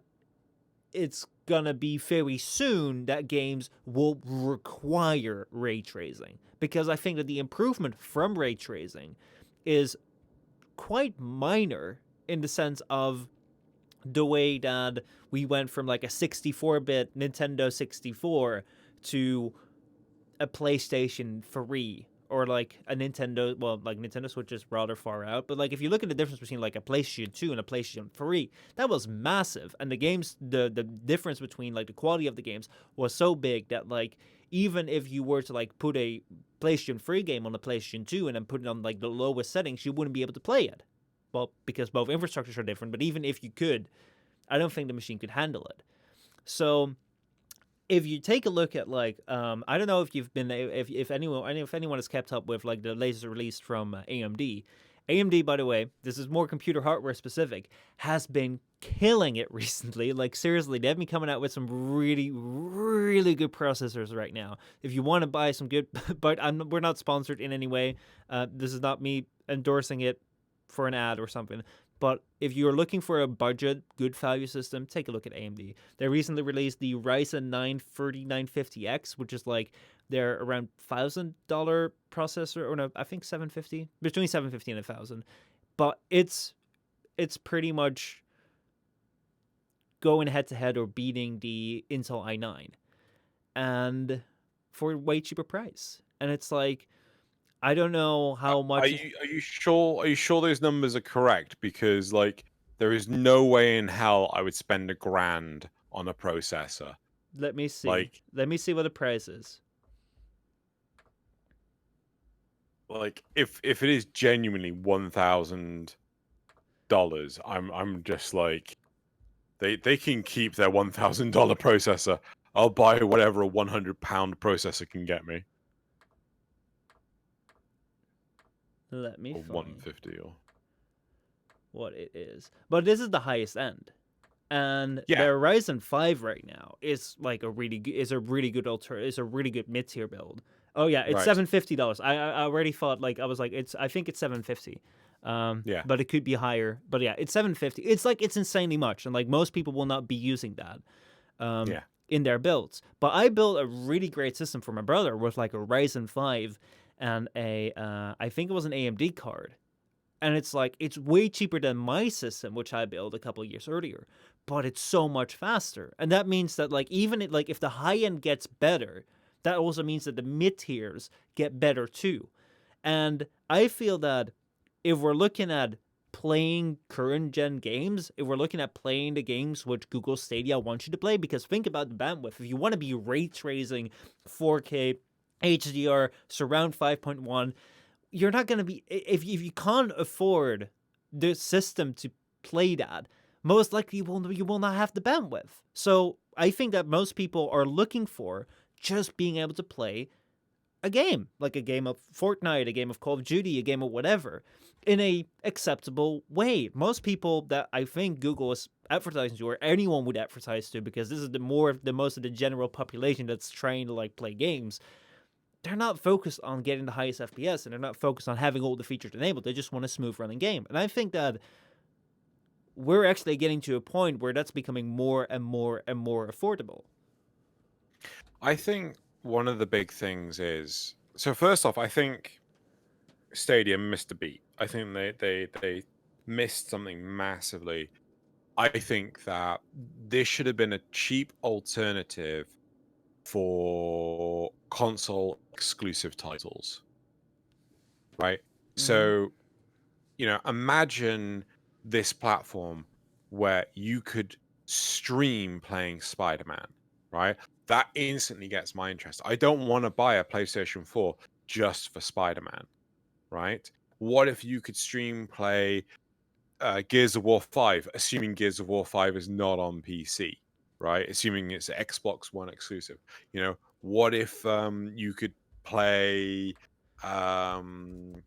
it's gonna be very soon that games will require ray tracing, because I think that the improvement from ray tracing is quite minor in the sense of the way that we went from like a 64-bit Nintendo 64 to a PlayStation 3 or like a Nintendo, well, like Nintendo Switch is rather far out, but like if you look at the difference between like a PlayStation 2 and a PlayStation 3, that was massive. And the difference between like the quality of the games was so big that like even if you were to like put a PlayStation 3 game on the PlayStation 2 and then put it on like the lowest settings, you wouldn't be able to play it. Well, because both infrastructures are different, but even if you could, I don't think the machine could handle it. So if you take a look at like I don't know if you've been if anyone has kept up with like the latest release from AMD. AMD, by the way, this is more computer hardware specific, has been killing it recently. Like seriously, they've been coming out with some really, really good processors right now. If you want to buy some good, but we're not sponsored in any way. This is not me endorsing it for an ad or something. But if you're looking for a budget, good value system, take a look at AMD. They recently released the Ryzen 9 3950X, which is like their around $1,000 processor, or no, I think 750, between 750 and 1,000. But it's pretty much going head to head or beating the Intel i9, and for a way cheaper price. And it's like, I don't know how much. Are you sure? Are you sure those numbers are correct? Because like there is no way in hell I would spend $1,000 on a processor. Let me see. Like, Let me see what the price is. if it is genuinely $1,000, I'm just like they can keep their $1,000 processor. I'll buy whatever a £100 processor can get me. Let me Or find 150 or what it is. But this is the highest end. And Yeah, their Ryzen 5 right now is like a really good mid tier build. Oh yeah, it's right. $750. I already thought like I was like I think it's 750. Yeah, But it could be higher. But yeah, it's 750. It's like it's insanely much, and like most people will not be using that yeah. in their builds. But I built a really great system for my brother with like a Ryzen 5 and a I think it was an AMD card, and it's like it's way cheaper than my system which I built a couple years earlier, but it's so much faster. And that means that like even like if the high end gets better, that also means that the mid tiers get better too. And I feel that if we're looking at playing current gen games, if we're looking at playing the games which Google Stadia wants you to play, because think about the bandwidth. If you want to be ray tracing 4K HDR surround 5.1, you're not going to be if you can't afford the system to play that, most likely you will not have the bandwidth. So I think that most people are looking for just being able to play a game, like a game of Fortnite, a game of Call of Duty, a game of whatever, in a acceptable way. Most people that I think Google is advertising to, or anyone would advertise to, because this is the most of the general population that's trying to like play games, they're not focused on getting the highest FPS, and they're not focused on having all the features enabled. They just want a smooth running game. And I think that we're actually getting to a point where that's becoming more and more and more affordable. I think one of the big things is, so first off, I think Stadium missed a beat. I think they missed something massively. I think that this should have been a cheap alternative for console exclusive titles, right? Mm-hmm. So, imagine this platform where you could stream playing Spider-Man, right? That instantly gets my interest. I don't want to buy a PlayStation 4 just for Spider-Man, right? What if you could stream play Gears of War 5, assuming Gears of War 5 is not on PC, right? Assuming it's Xbox One exclusive. What if you could play Pokemon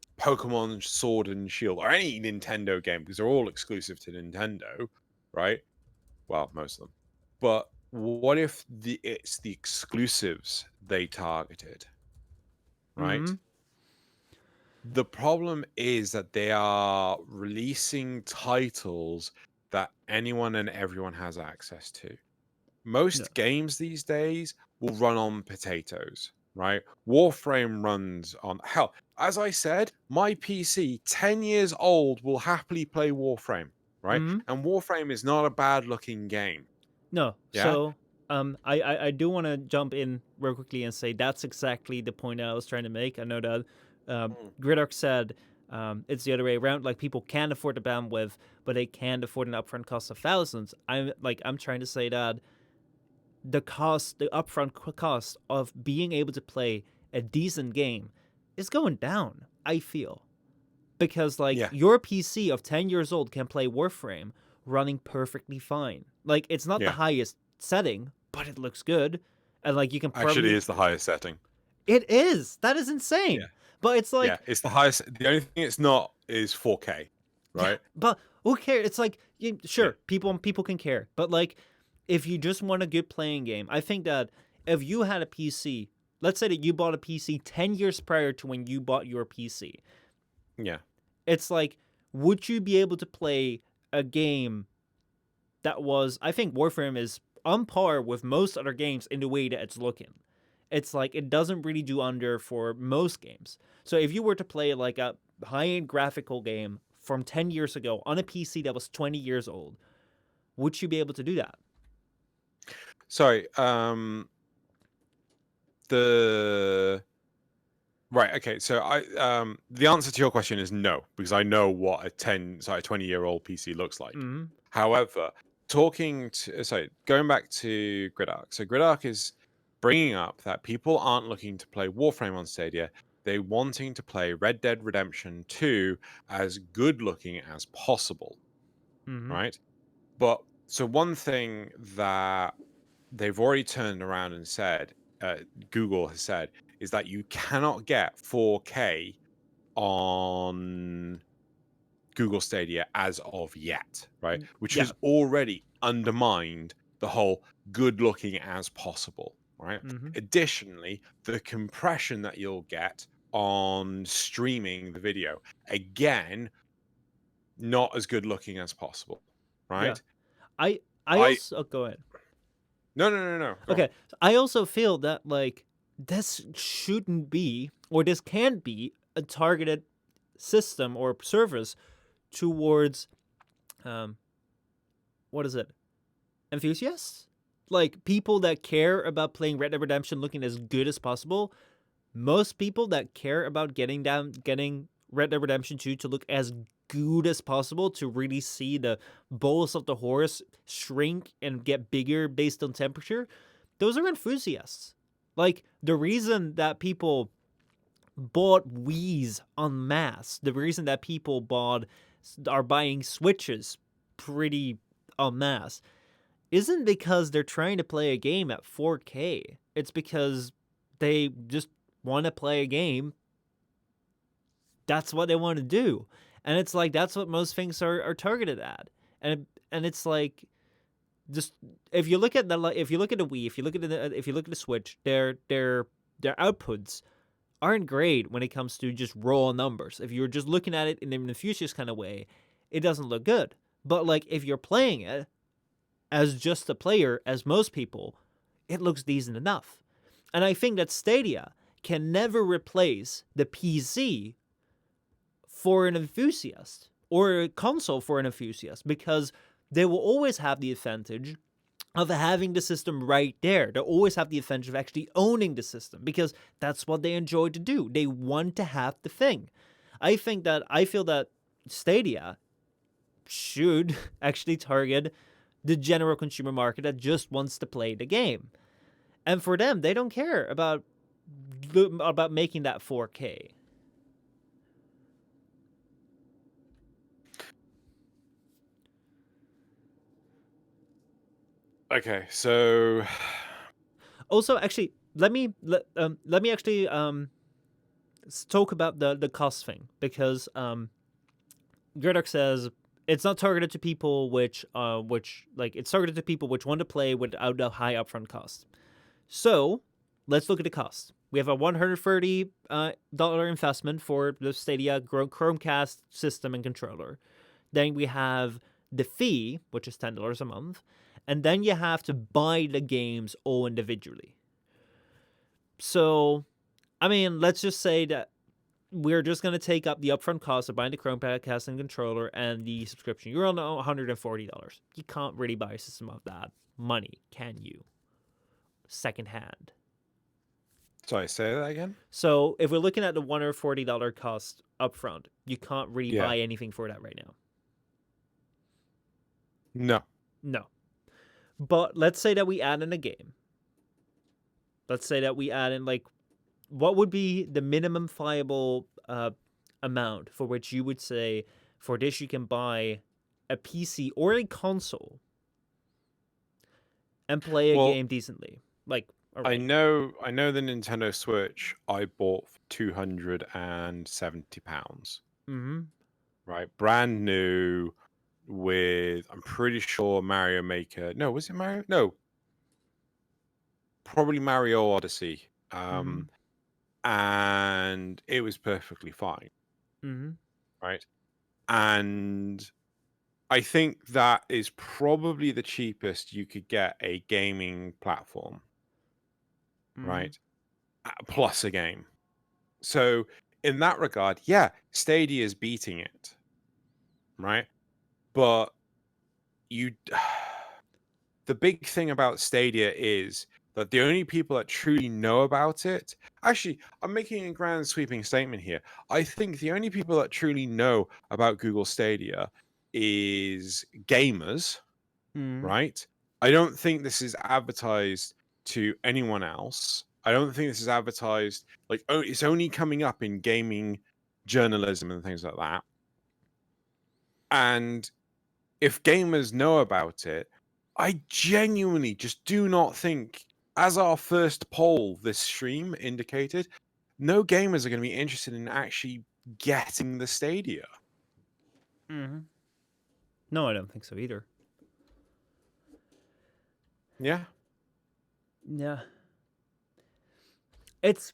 Sword and Shield or any Nintendo game, because they're all exclusive to Nintendo, right? Well, most of them. But what if it's the exclusives they targeted, Mm-hmm. right? The problem is that they are releasing titles that anyone and everyone has access to. No. Most games these days will run on potatoes, right? Warframe runs on hell. As I said, my PC, 10 years old, will happily play Warframe, right? Mm-hmm. And Warframe is not a bad looking game. No. Yeah. So I do want to jump in real quickly and say that's exactly the point I was trying to make. I know that Mm. Gridark said it's the other way around. Like people can't afford the bandwidth, but they can't afford an upfront cost of thousands. I'm trying to say that the upfront cost of being able to play a decent game is going down. I feel, because like Yeah. your PC of 10 years old can play Warframe running perfectly fine. Like it's not the Yeah. highest setting, but it looks good. And like you can Actually, probably is the highest setting. it is. That is Yeah. insane. But it's Yeah. like It's the highest. The only thing it's not is 4K, yeah, right? but who cares? It's like Yeah. sure, people can care. But like if you just want a good playing game, I think that if you had a PC, let's say that you bought a PC 10 years prior to when you bought your PC, Yeah. it's like, would you be able to play a game that was? I think Warframe is on par with most other games in the way that it's looking. It's like it doesn't really do under for most games. So if you were to play like a high-end graphical game from 10 years ago on a PC that was 20 years old, would you be able to do that? Sorry. The Right. Okay. So the answer to your question is no, because I know what a 20-year-old PC looks like. Mm-hmm. However, going back to Gridark. So Gridark is bringing up that people aren't looking to play Warframe on Stadia. They're wanting to play Red Dead Redemption 2 as good looking as possible, Mm-hmm. right? But so one thing that they've already turned around and said, Google has said, is that you cannot get 4K on Google Stadia as of yet, right? Which Yeah. has already undermined the whole good looking as possible, right? Hmm. Additionally, the compression that you'll get on streaming the video, again, not as good looking as possible, Yeah. right? I I also go ahead. no, go on. Okay, so I also feel that like this shouldn't be, or this can't be, a targeted system or service towards um what is it, enthusiasts, like people that care about playing Red Dead Redemption looking as good as possible. Most people that care about getting Red Dead Redemption 2 to look as good as possible, to really see the bolus of the horse shrink and get bigger based on temperature, those are enthusiasts. Like the reason that people bought Wii's en masse, the reason that people are buying Switches pretty en masse, isn't because they're trying to play a game at 4K. It's because they just want to play a game. That's what they want to do. And it's like that's what most things are targeted at. And it's like, just if you look at the Wii, if you look at the Switch, their outputs aren't great when it comes to just raw numbers. If you're just looking at it in an enthusiast kind of way, it doesn't look good. But like if you're playing it as just a player, as most people, it looks decent enough. And I think that Stadia can never replace the PC for an enthusiast, or a console for an enthusiast, because they will always have the advantage of having the system right there. They always have the advantage of actually owning the system, because that's what they enjoy to do. They want to have the thing. I feel that Stadia should actually target the general consumer market that just wants to play the game. And for them, they don't care about making that 4K. Okay, so Also, actually, let me actually talk about the cost thing, because Gerdak says it's not targeted to people which it's targeted to people which want to play without a high upfront cost. So let's look at the cost. We have a $130 investment for the Stadia Chromecast system and controller. Then we have the fee, which is $10 a month, and then you have to buy the games all individually. So, I mean, let's just say that we're just going to take up the upfront cost of buying the Chromecast and controller and the subscription. You're on $140. You can't really buy a system of that money, can you? Secondhand. sorry, say that again. So if we're looking at the $140 cost upfront, you can't really Yeah. buy anything for that right now. No. No. But let's say that we add in a game. Let's say that we add in, like, what would be the minimum viable amount for which you would say, for this you can buy a PC or a console and play a Well, game decently? Like, I know the Nintendo Switch I bought for £270. Mm-hmm. Right? Brand new, with I'm pretty sure Mario Maker. No, was it Mario? No. Probably Mario Odyssey. Mm-hmm. And it was perfectly fine, Mm-hmm. right? And I think that is probably the cheapest you could get a gaming platform, Mm-hmm. right? Plus a game. So in that regard, yeah, Stadia is beating it, right? But you the big thing about Stadia is that the only people that truly know about it, actually, I'm making a grand sweeping statement here. I think the only people that truly know about Google Stadia is gamers, Mm-hmm. right? I don't think this is advertised to anyone else. I don't think this is advertised, like, oh, it's only coming up in gaming journalism and things like that. And if gamers know about it, I genuinely just do not think, as our first poll this stream indicated, no gamers are going to be interested in actually getting the Stadia. Mm-hmm. No, I don't think so either. Yeah. Yeah. It's.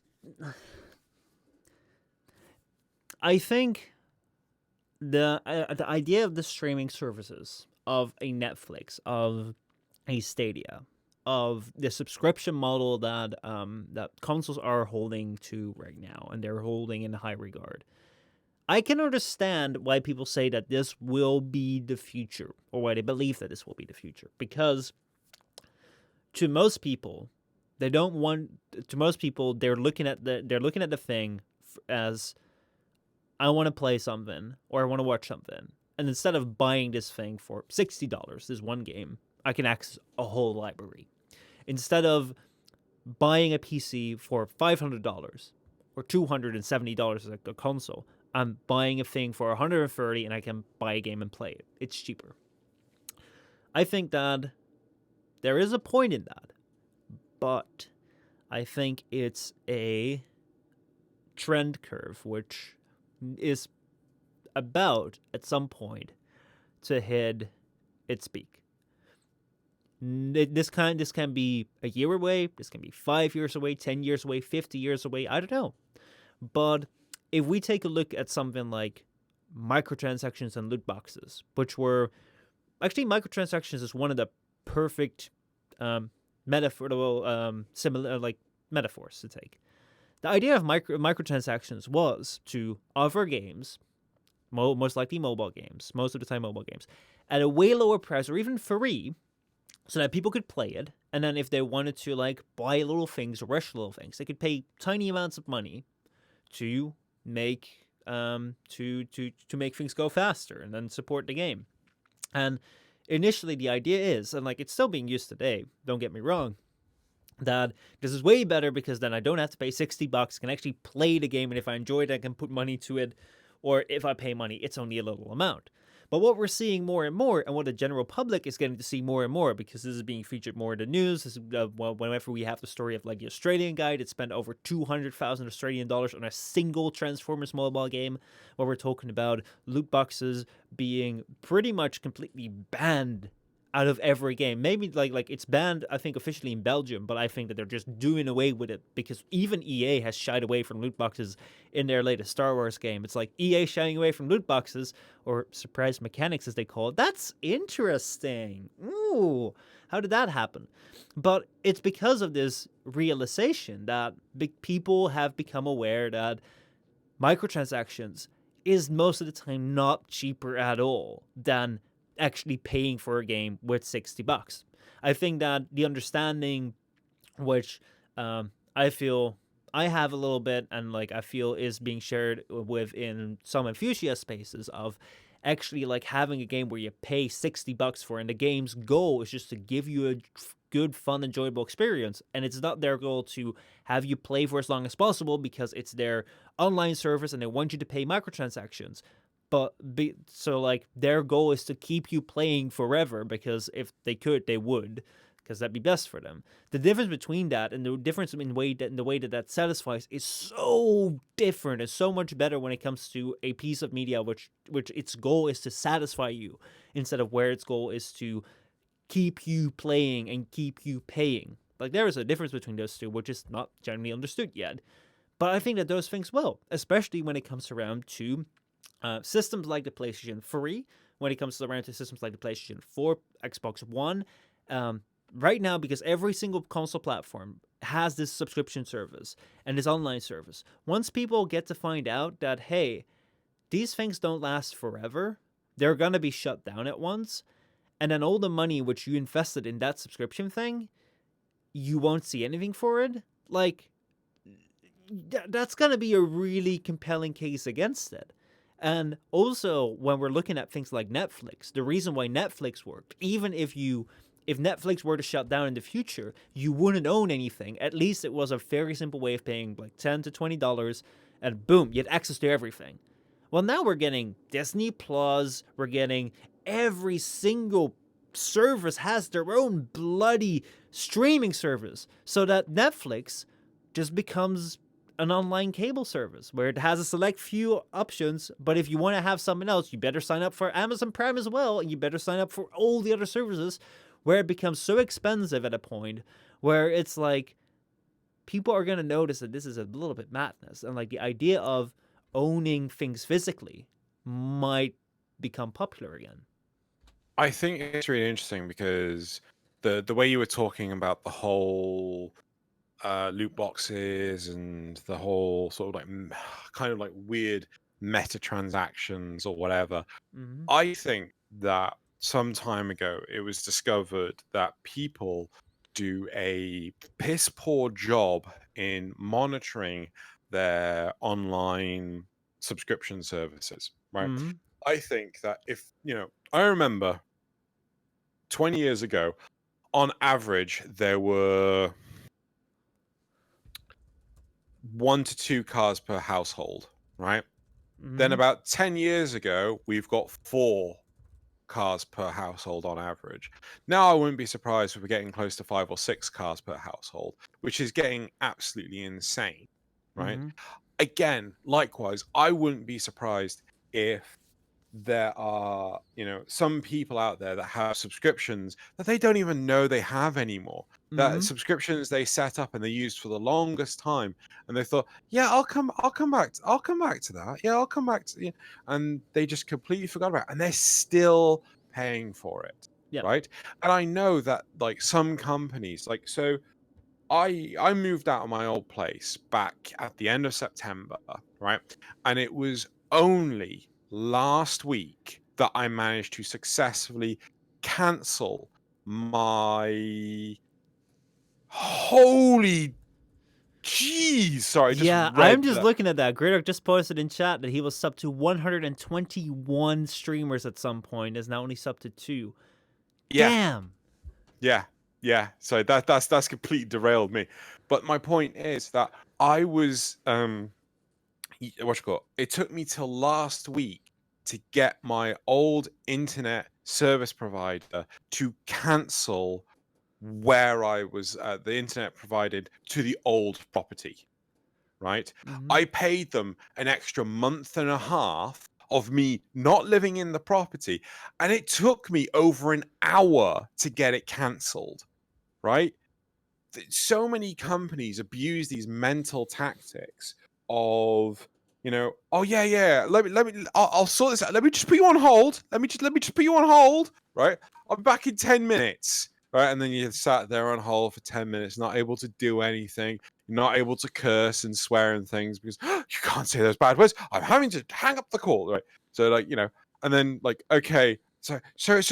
I think the idea of the streaming services of a Netflix, of a Stadia, of the subscription model that consoles are holding to right now, and they're holding in high regard. I can understand why people say that this will be the future, or why they believe that this will be the future, because to most people, they don't want. To most people, they're looking at the thing as, I want to play something or I want to watch something, and instead of buying this thing for $60, this one game, I can access a whole library. Instead of buying a PC for $500 or $270 as a console, I'm buying a thing for $130 and I can buy a game and play it. It's cheaper. I think that there is a point in that, but I think it's a trend curve which is about at some point to hit its peak. This can be a year away, this can be 5 years away, 10 years away, 50 years away, I don't know. But if we take a look at something like microtransactions and loot boxes, which were actually, microtransactions is one of the perfect similar like metaphors to take. The idea of microtransactions was to offer games, most likely mobile games, most of the time mobile games, at a way lower price or even free, so that people could play it. And then if they wanted to like buy little things or rush little things, they could pay tiny amounts of money to make to make things go faster and then support the game. And initially the idea is, and like it's still being used today, don't get me wrong, that this is way better because then I don't have to pay $60, can actually play the game, and if I enjoy it I can put money to it, or if I pay money it's only a little amount. But what we're seeing more and more, and what the general public is getting to see more and more, because this is being featured more in the news, this is, whenever we have the story of like the Australian guy that spent over 200,000 Australian dollars on a single Transformers mobile game, where we're talking about loot boxes being pretty much completely banned out of every game. Maybe like it's banned, I think, officially in Belgium, but I think that they're just doing away with it because even EA has shied away from loot boxes in their latest Star Wars game. It's like EA shying away from loot boxes, or surprise mechanics as they call it. That's interesting. Ooh, how did that happen? But it's because of this realization that big people have become aware that microtransactions is most of the time not cheaper at all than actually paying for a game with $60. I think that the understanding, which I feel I have a little bit, and like I feel is being shared within some enthusiast spaces, of actually like having a game where you pay $60 for, and the game's goal is just to give you a good, fun, enjoyable experience, and it's not their goal to have you play for as long as possible because it's their online service and they want you to pay microtransactions. So like their goal is to keep you playing forever, because if they could, they would, because that'd be best for them. The difference between that and the difference in the way that satisfies is so different. It's so much better when it comes to a piece of media which its goal is to satisfy you, instead of where its goal is to keep you playing and keep you paying. Like there is a difference between those two, which is not generally understood yet. But I think that those things will, especially when it comes around to systems like the PlayStation 3, when it comes around to systems like the PlayStation 4, Xbox One, right now, because every single console platform has this subscription service and this online service. Once people get to find out that, hey, these things don't last forever, they're going to be shut down at once, and then all the money which you invested in that subscription thing, you won't see anything for it, like, that's going to be a really compelling case against it. And also, when we're looking at things like Netflix, the reason why Netflix worked, even if Netflix were to shut down in the future, you wouldn't own anything. At least it was a very simple way of paying like $10 to $20, and boom, you had access to everything. Well, now we're getting Disney Plus, we're getting every single service has their own bloody streaming service, so that Netflix just becomes an online cable service where it has a select few options, but if you want to have something else, you better sign up for Amazon Prime as well, and you better sign up for all the other services, where it becomes so expensive at a point where it's like people are going to notice that this is a little bit madness, and like the idea of owning things physically might become popular again. I think it's really interesting because the way you were talking about the whole loot boxes and the whole sort of like kind of like weird meta transactions or whatever. Hmm. I think that some time ago it was discovered that people do a piss poor job in monitoring their online subscription services, right? Hmm. I think that I remember 20 years ago, on average, there were 1 to 2 cars per household, right? Then Hmm. about 10 years ago, we've got 4 cars per household on average. Now I wouldn't be surprised if we're getting close to 5 or 6 cars per household, which is getting absolutely insane, right? Hmm. Again, likewise, I wouldn't be surprised if there are, some people out there that have subscriptions that they don't even know they have anymore. That Hmm. subscriptions they set up and they used for the longest time, and they thought, yeah, I'll come back to that. Yeah, I'll come back to, and they just completely forgot about it, and they're still paying for it, Yeah. right? And I know that like some companies, like so I moved out of my old place back at the end of September, right? And it was only last week that I managed to successfully cancel my holy jeez. Sorry, I just Yeah, I'm read just that. looking at that. Greydark just posted in chat that he was sub to 121 streamers at some point, is now only sub to 2. Yeah, Damn. yeah, yeah. So that's completely derailed me. But my point is that I was what you call it took me till last week to get my old internet service provider to cancel where I was the internet provided to the old property, right? Hmm. I paid them an extra month and a half of me not living in the property, and it took me over an hour to get it cancelled, right? So many companies abuse these mental tactics of oh yeah, I'll sort this out, let me just put you on hold, let me just put you on hold, right? I'll be back in 10 minutes, right? And then you sat there on hold for 10 minutes, not able to do anything. You're not able to curse and swear and things because you can't say those bad words. I'm having to hang up the call, right? So like and then like, okay, so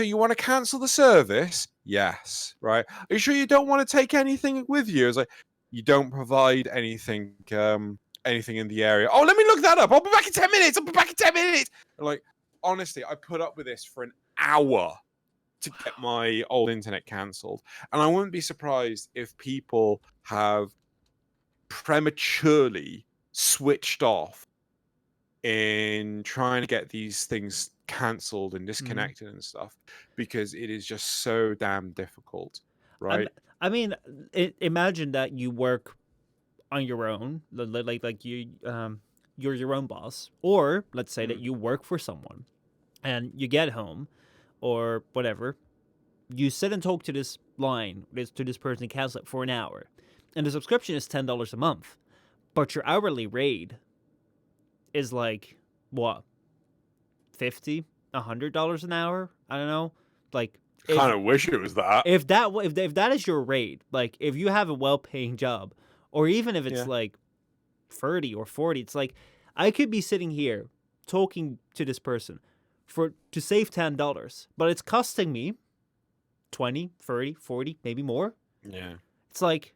you want to cancel the service? Yes, right. Are you sure you don't want to take anything with you? It's like you don't provide anything in the area. Oh, let me look that up. I'll be back in 10 minutes. I'll be back in 10 minutes. And like honestly, I put up with this for an hour to get my old internet cancelled, and I wouldn't be surprised if people have prematurely switched off in trying to get these things cancelled and Hmm. disconnected and stuff because it is just so damn difficult, I'm, right? I mean, imagine that you work on your own, like you're your own boss, or let's say that Mm. you work for someone, and you get home, or whatever, you sit and talk to this person, cancel it for an hour, and the subscription is $10 a month, but your hourly rate is like what, 50, $100 an hour? I don't know. Like if Kind of wish it was that. if that is your rate, like if you have a well-paying job, or even if it's Yeah. like 30 or 40, it's like I could be sitting here talking to this person to save $10, but it's costing me 20, 30, 40, maybe more. Yeah. It's like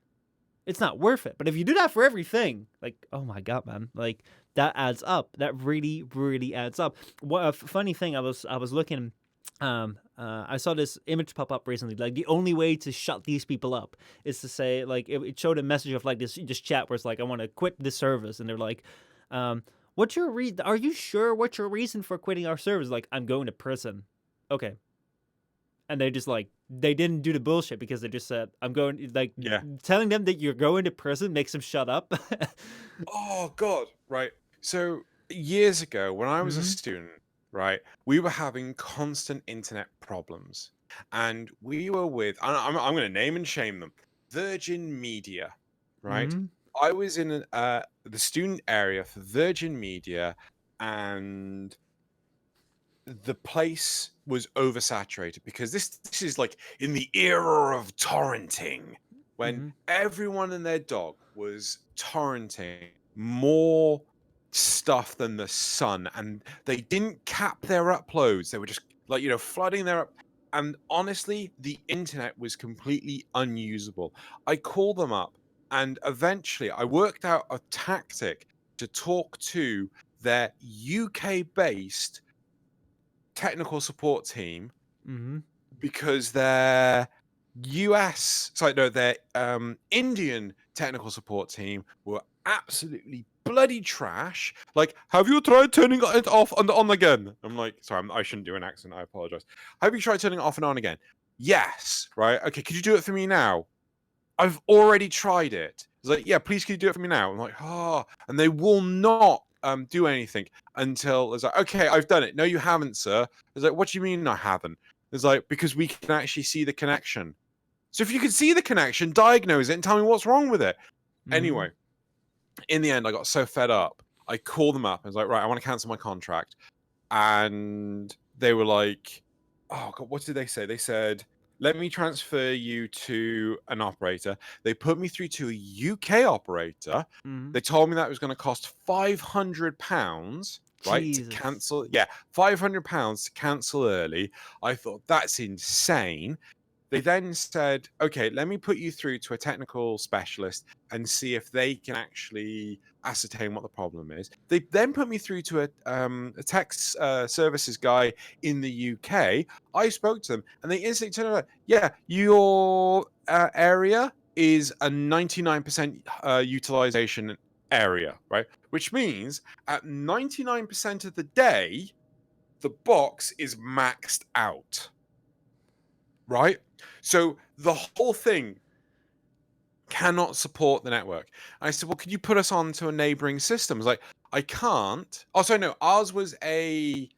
it's not worth it. But if you do that for everything, like, oh my god, man, like that adds up. That really, really adds up. What a funny thing, I was looking, I saw this image pop up recently. Like the only way to shut these people up is to say, like, it showed a message of like this chat where it's like, I want to quit this service, and they're like, what's your Are you sure? What's your reason for quitting our service? Like, I'm going to prison. Okay, And they just like they didn't do the bullshit because they just said, "I'm going," like Yeah. telling them that you're going to prison makes them shut up. Oh God. Right. So years ago, when I was a Hmm. student, right, we were having constant internet problems, and we were with. I'm going to name and shame them. Virgin Media, right? Hmm. I was in the student area for Virgin Media, and the place was oversaturated because this is like in the era of torrenting when Hmm. everyone and their dog was torrenting more stuff than the sun, and they didn't cap their uploads. They were just like, flooding their up, and honestly the internet was completely unusable. I called them up, and eventually I worked out a tactic to talk to their UK based technical support team Hmm. because their sorry, no, their Indian technical support team were absolutely bloody trash. Like, have you tried turning it off and on again? I'm like, sorry, I shouldn't do an accent. I apologize. Have you tried turning it off and on again? Yes. Right. Okay. Could you do it for me now? I've already tried it. It's like, yeah, please can you do it for me now? I'm like, and they will not do anything until it's like, okay, I've done it. No, you haven't, sir. It's like, what do you mean I haven't? It's like, because we can actually see the connection. So if you can see the connection, diagnose it and tell me what's wrong with it. Hmm. Anyway, in the end, I got so fed up. I called them up and was like, right, I want to cancel my contract. And they were like, oh God, what did they say? They said, let me transfer you to an operator. They put me through to a UK operator. Hmm. They told me that was going to cost £500, right, to Jesus. cancel. Yeah, £500 to cancel early. I thought that's insane. They then said, okay, let me put you through to a technical specialist and see if they can actually ascertain what the problem is. They then put me through to a tech services guy in the UK. I spoke to them and they instantly turned around, yeah, your area is a 99% utilization area, right? Which means at 99% of the day, the box is maxed out, right? So the whole thing cannot support the network. I said, well, could you put us on to a neighboring system? I was like, I can't. Oh, sorry, no, ours was a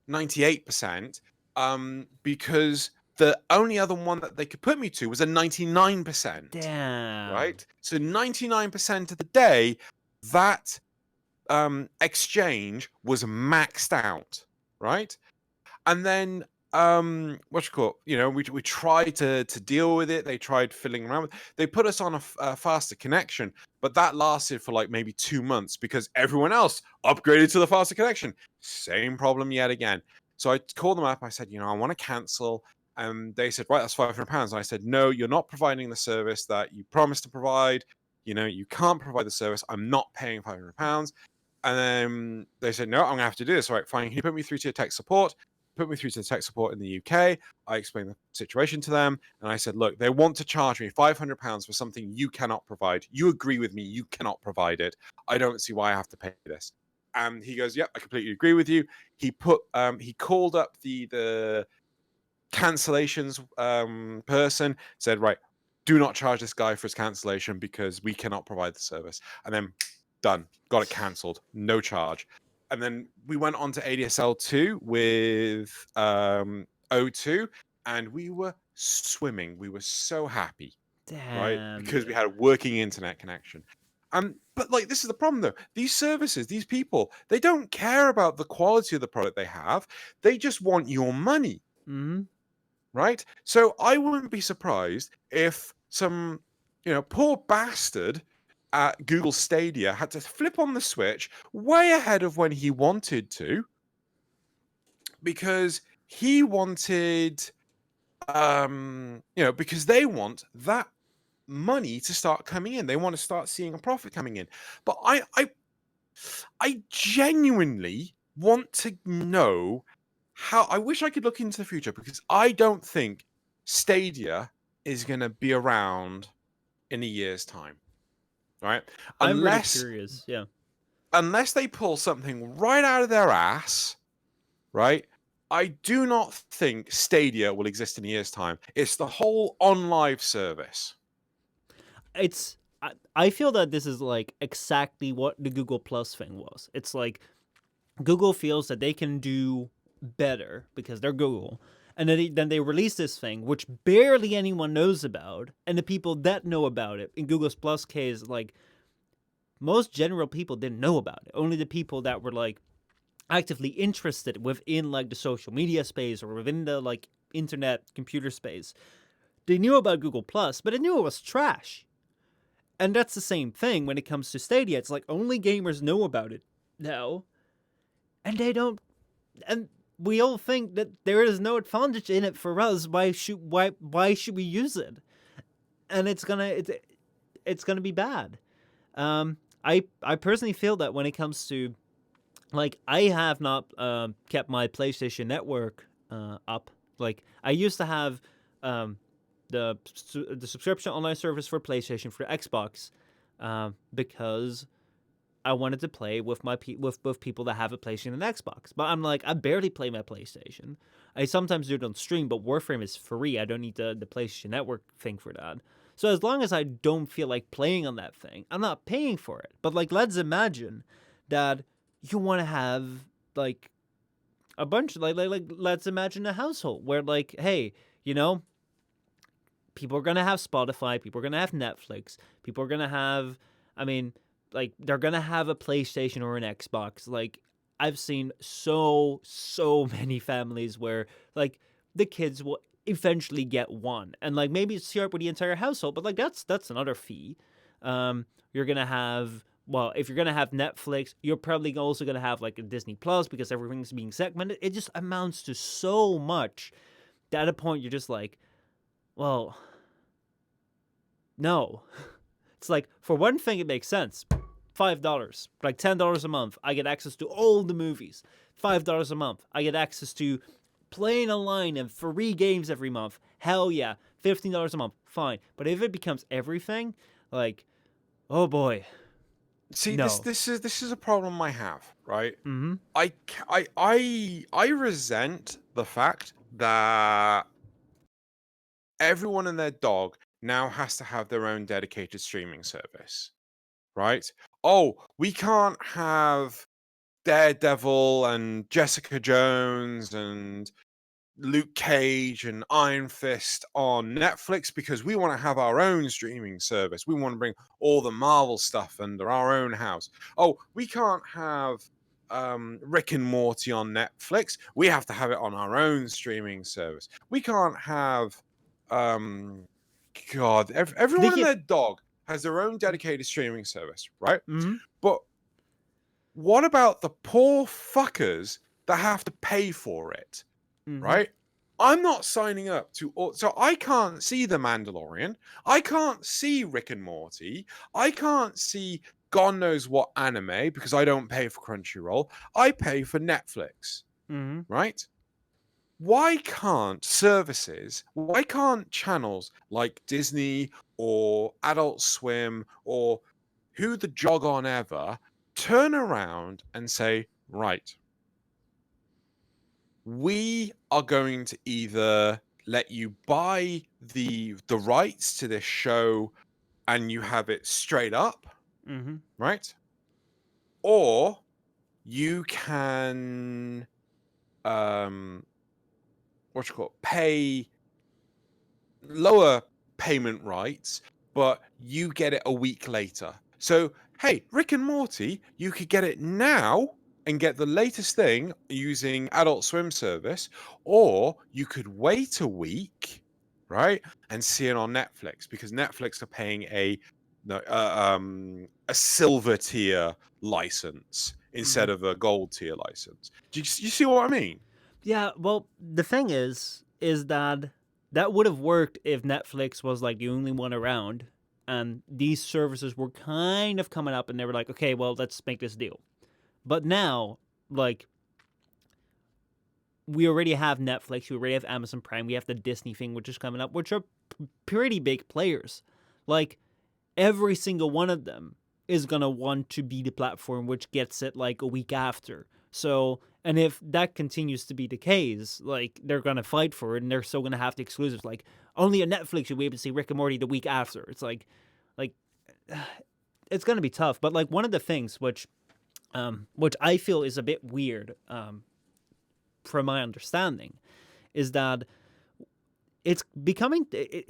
98%, because the only other one that they could put me to was a 99%, Damn. right? So 99% of the day, that exchange was maxed out, right? And then what you call it? We tried to deal with it. They tried filling around with, they put us on a faster connection, but that lasted for like maybe 2 months because everyone else upgraded to the faster connection. Same problem yet again. So I called them up. I said, I want to cancel. And they said, right, that's £500. And I said, no, you're not providing the service that you promised to provide. You can't provide the service. I'm not paying £500. And then they said, no, I'm going to have to do this. All right, fine. Can you put me through to your tech support? Put me through to the tech support in the UK. I explained the situation to them. And I said, look, they want to charge me £500 for something you cannot provide. You agree with me. You cannot provide it. I don't see why I have to pay this. And he goes, yep, I completely agree with you. He called up the cancellations person, said, right, do not charge this guy for his cancellation because we cannot provide the service. And then done, got it cancelled, no charge. And then we went on to ADSL2 with O2, and we were swimming. We were so happy, right? Damn. Because we had a working internet connection. But like, this is the problem though. These services, these people, they don't care about the quality of the product they have. They just want your money, Hmm. right? So I wouldn't be surprised if some, poor bastard at Google Stadia had to flip on the switch way ahead of when he wanted to because he wanted, because they want that money to start coming in. They want to start seeing a profit coming in. But I genuinely want to know how. I wish I could look into the future because I don't think Stadia is going to be around in a year's time, right? I'm really Unless curious. Yeah. unless they pull something right out of their ass, right? I do not think Stadia will exist in a year's time. It's the whole on live service. It's I feel that this is like exactly what the Google Plus thing was. It's like Google feels that they can do better because they're Google. And then they release this thing, which barely anyone knows about. And the people that know about it, in Google's Plus case, like, most general people didn't know about it. Only the people that were, like, actively interested within, like, the social media space or within the, like, internet computer space. They knew about Google Plus, but they knew it was trash. And that's the same thing when it comes to Stadia. It's like only gamers know about it now. And they don't. And we all think that there is no advantage in it for us. Why should we use it? And it's gonna be bad. I personally feel that when it comes to, like, I have not kept my PlayStation Network up. Like, I used to have the subscription online service for PlayStation for Xbox because I wanted to play with with people that have a PlayStation and Xbox. But I'm like, I barely play my PlayStation. I sometimes do it on stream, but Warframe is free. I don't need the PlayStation Network thing for that. So as long as I don't feel like playing on that thing, I'm not paying for it. But, like, let's imagine that you want to have, like, a bunch, like let's imagine a household where, like, hey, you know, people are gonna have Spotify, people are gonna have Netflix, people are gonna have, I mean, like, they're gonna have a PlayStation or an Xbox. Like, I've seen so many families where, like, the kids will eventually get one, and, like, maybe it's shared with the entire household, but, like, that's another fee. You're gonna have, well, if you're gonna have Netflix, you're probably also gonna have, like, a Disney Plus because everything's being segmented. It just amounts to so much that at a point you're just like, well, no. It's like, for one thing, it makes sense. $5, like $10 a month, I get access to all the movies. $5 a month, I get access to playing online and free games every month. Hell yeah. $15 a month, fine. But if it becomes everything, like, oh boy, See, no. this is a problem I have, right? Mm-hmm. I resent the fact that everyone and their dog now has to have their own dedicated streaming service, right? Oh, we can't have Daredevil and Jessica Jones and Luke Cage and Iron Fist on Netflix because we want to have our own streaming service. We want to bring all the Marvel stuff under our own house. Oh, we can't have Rick and Morty on Netflix. We have to have it on our own streaming service. We can't have God, everyone and They their dog has their own dedicated streaming service, right? Mm-hmm. But what about the poor fuckers that have to pay for it? Mm-hmm. Right? I'm not signing up to so I can't see The Mandalorian. I can't see Rick and Morty. I can't see God knows what anime because I don't pay for Crunchyroll. I pay for Netflix, Mm-hmm. right? Why can't services, why can't channels like Disney or Adult Swim or who the jog on ever turn around and say, right, we are going to either let you buy the rights to this show and you have it straight up, Mm-hmm. right? Or you can what you call it, pay lower payment rights, but you get it a week later. So, hey, Rick and Morty, you could get it now and get the latest thing using Adult Swim service, or you could wait a week, right, and see it on Netflix because Netflix are paying a silver tier license Mm-hmm. instead of a gold tier license. Do you see what I mean? Yeah, well, the thing is that that would have worked if Netflix was, like, the only one around, and these services were kind of coming up, and they were like, okay, well, let's make this deal. But now, like, we already have Netflix, we already have Amazon Prime, we have the Disney thing, which is coming up, which are pretty big players. Like, every single one of them is gonna want to be the platform which gets it, like, a week after. So, and if that continues to be the case, like they're gonna fight for it, and they're still gonna have the exclusives. Like only on Netflix you'll be able to see Rick and Morty the week after. It's like it's gonna be tough. But like one of the things which I feel is a bit weird, from my understanding, is that it's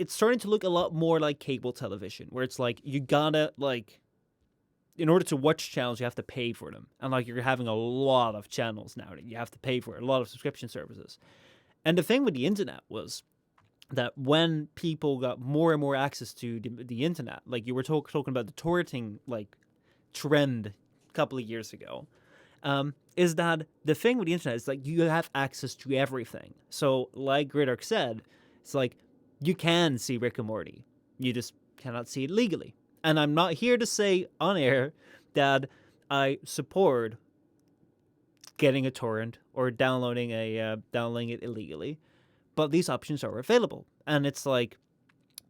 starting to look a lot more like cable television, where it's like you gotta like in order to watch channels you have to pay for them, and like you're having a lot of channels now that you have to pay for it, a lot of subscription services. And the thing with the internet was that when people got more and more access to the internet, like you were talking about the torrenting like trend a couple of years ago, is that the thing with the internet is like you have access to everything. So like Griddark said, it's like you can see Rick and Morty, you just cannot see it legally. And I'm not here to say on air that I support getting a torrent or downloading it illegally, but these options are available. And it's like,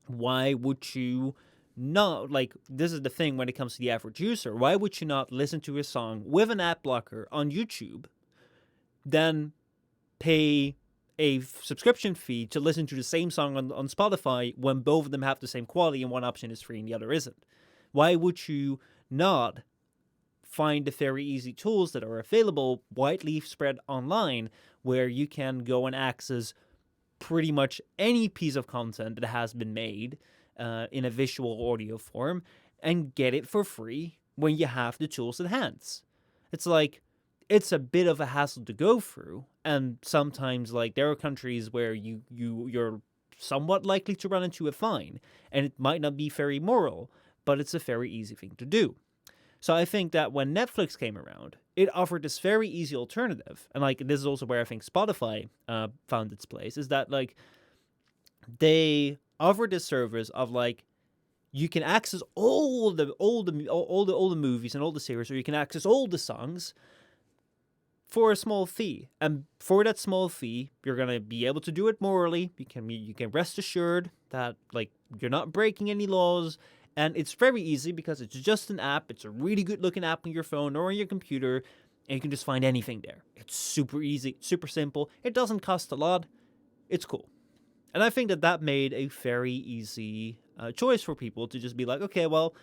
why would you not, like, this is the thing when it comes to the average user, why would you not listen to a song with an ad blocker on YouTube, then pay a subscription fee to listen to the same song on Spotify when both of them have the same quality and one option is free and the other isn't? Why would you not find the very easy tools that are available, widely spread online, where you can go and access pretty much any piece of content that has been made in a visual audio form and get it for free when you have the tools at hand? It's like, it's a bit of a hassle to go through, and sometimes like there are countries where you're somewhat likely to run into a fine, and it might not be very moral, but it's a very easy thing to do. So I think that when Netflix came around, it offered this very easy alternative. And like this is also where I think Spotify found its place, is that like they offered this service of like you can access all the movies and all the series, or you can access all the songs for a small fee. And for that small fee, you're gonna be able to do it morally. You can rest assured that like you're not breaking any laws. And it's very easy because it's just an app. It's a really good looking app on your phone or on your computer, and you can just find anything there. It's super easy, super simple. It doesn't cost a lot. It's cool. And I think that made a very easy choice for people to just be like, okay, well,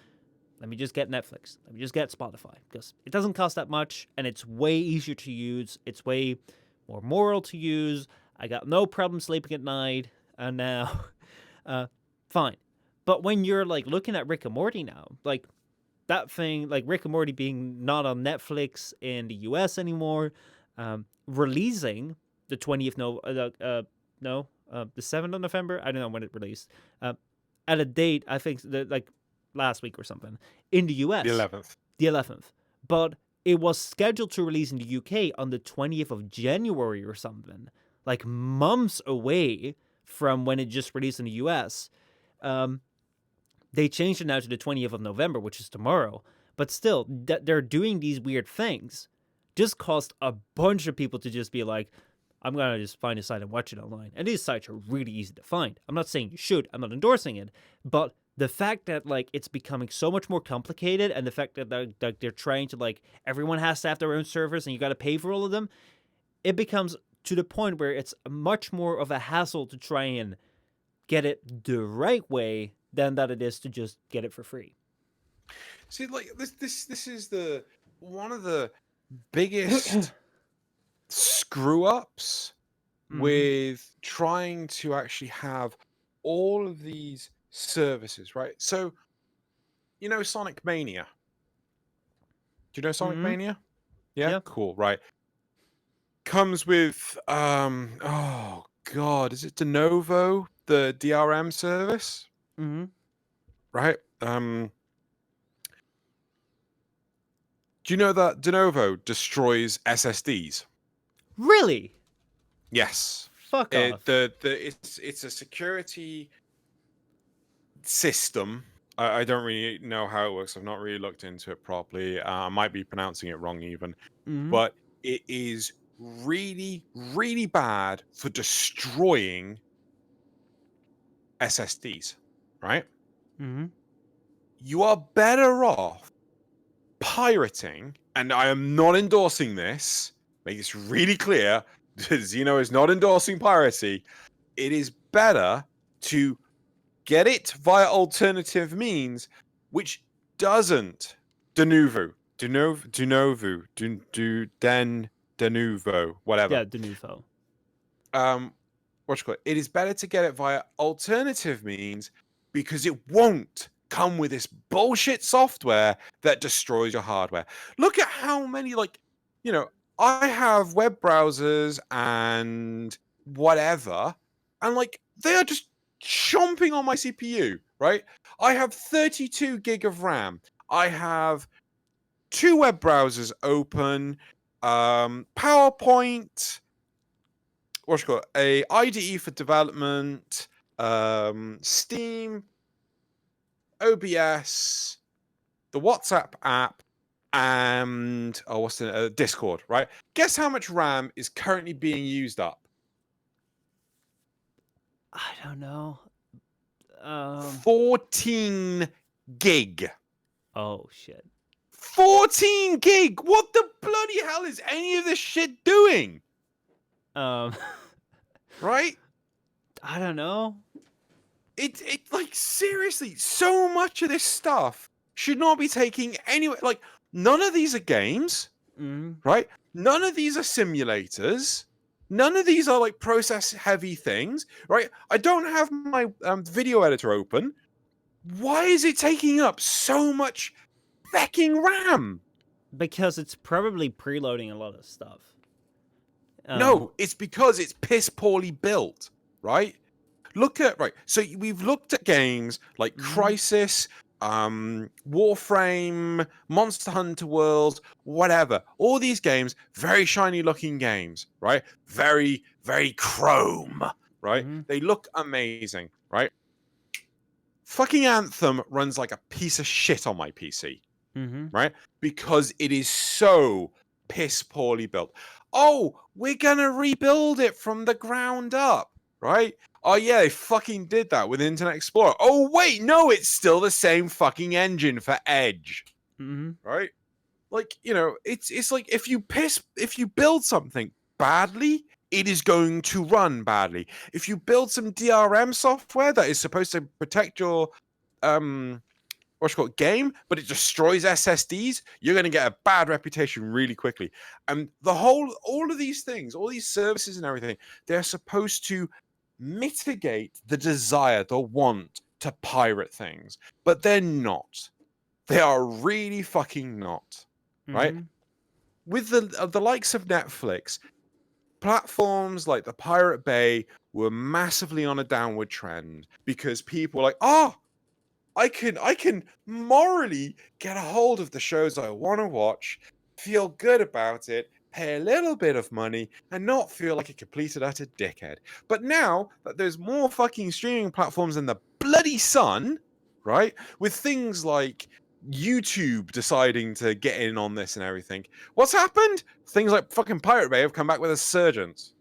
let me just get Netflix. Let me just get Spotify, because it doesn't cost that much and it's way easier to use. It's way more moral to use. I got no problem sleeping at night, and now, fine. But when you're like looking at Rick and Morty now, like that thing, like Rick and Morty being not on Netflix in the US anymore, releasing the 20th the 7th of November, I don't know when it released, at a date I think that like last week or something in the US, The 11th. the 11th, but it was scheduled to release in the UK on the 20th of January or something, like months away from when it just released in the US. They changed it now to the 20th of November, which is tomorrow. But still, they're doing these weird things just caused a bunch of people to just be like, I'm going to just find a site and watch it online. And these sites are really easy to find. I'm not saying you should. I'm not endorsing it. But the fact that, like, it's becoming so much more complicated, and the fact that they're trying to, like, everyone has to have their own servers and you got to pay for all of them, it becomes to the point where it's much more of a hassle to try and get it the right way than that it is to just get it for free. See, like this is the one of the biggest screw ups with trying to actually have all of these services, right? So, you know, Sonic Mania. Do you know Sonic Mania? Yeah, cool, right. Comes with oh god, is it Denuvo, the DRM service? Right? Do you know that Denuvo destroys SSDs? Really? Yes. Fuck off. It's a security system. I don't really know how it works. I've not really looked into it properly. I might be pronouncing it wrong even. But it is really, really bad for destroying SSDs, right? You are better off pirating, and I am not endorsing this, make this really clear. Xeno is not endorsing piracy. It is better to get it via alternative means, which doesn't de novo, whatever. Yeah, de novo. What you call it? It is better to get it via alternative means because it won't come with this bullshit software that destroys your hardware. Look at how many, like, I have web browsers and whatever, and like they are just chomping on my CPU, right? I have 32 gig of RAM. I have 2 web browsers open, PowerPoint, what's it called? A IDE for development, Steam, OBS, the WhatsApp app, and what's the Discord, right? Guess how much RAM is currently being used up? I don't know. 14 gig. Oh shit. 14 gig. What the bloody hell is any of this shit doing? Um, Right? I don't know. It like seriously, so much of this stuff should not be taking anywhere. Like none of these are games, right? None of these are simulators. None of these are like process heavy things, right? I don't have my video editor open. Why is it taking up so much fucking RAM? Because it's probably preloading a lot of stuff. No, it's because it's piss poorly built, right? So we've looked at games like Crisis, Warframe, Monster Hunter World, whatever. All these games, very shiny looking games, right? Very, very chrome, right? They look amazing, right? Fucking Anthem runs like a piece of shit on my PC, right? Because it is so piss poorly built. Oh, we're gonna rebuild it from the ground up, right? Oh yeah, they fucking did that with Internet Explorer. Oh wait, no, it's still the same fucking engine for Edge, right? Like it's like if you build something badly, it is going to run badly. If you build some DRM software that is supposed to protect your what's called game, but it destroys SSDs, you're going to get a bad reputation really quickly. And all of these things, all these services and everything, they're supposed to mitigate the desire, the want to pirate things, but they're not. They are really fucking not, right? With the likes of Netflix, platforms like the Pirate Bay were massively on a downward trend because people were like, I can morally get a hold of the shows I want to watch, feel good about it, pay a little bit of money, and not feel like a completed utter dickhead. But now that there's more fucking streaming platforms in the bloody sun, right? With things like YouTube deciding to get in on this and everything, what's happened? Things like fucking Pirate Bay have come back with a resurgence.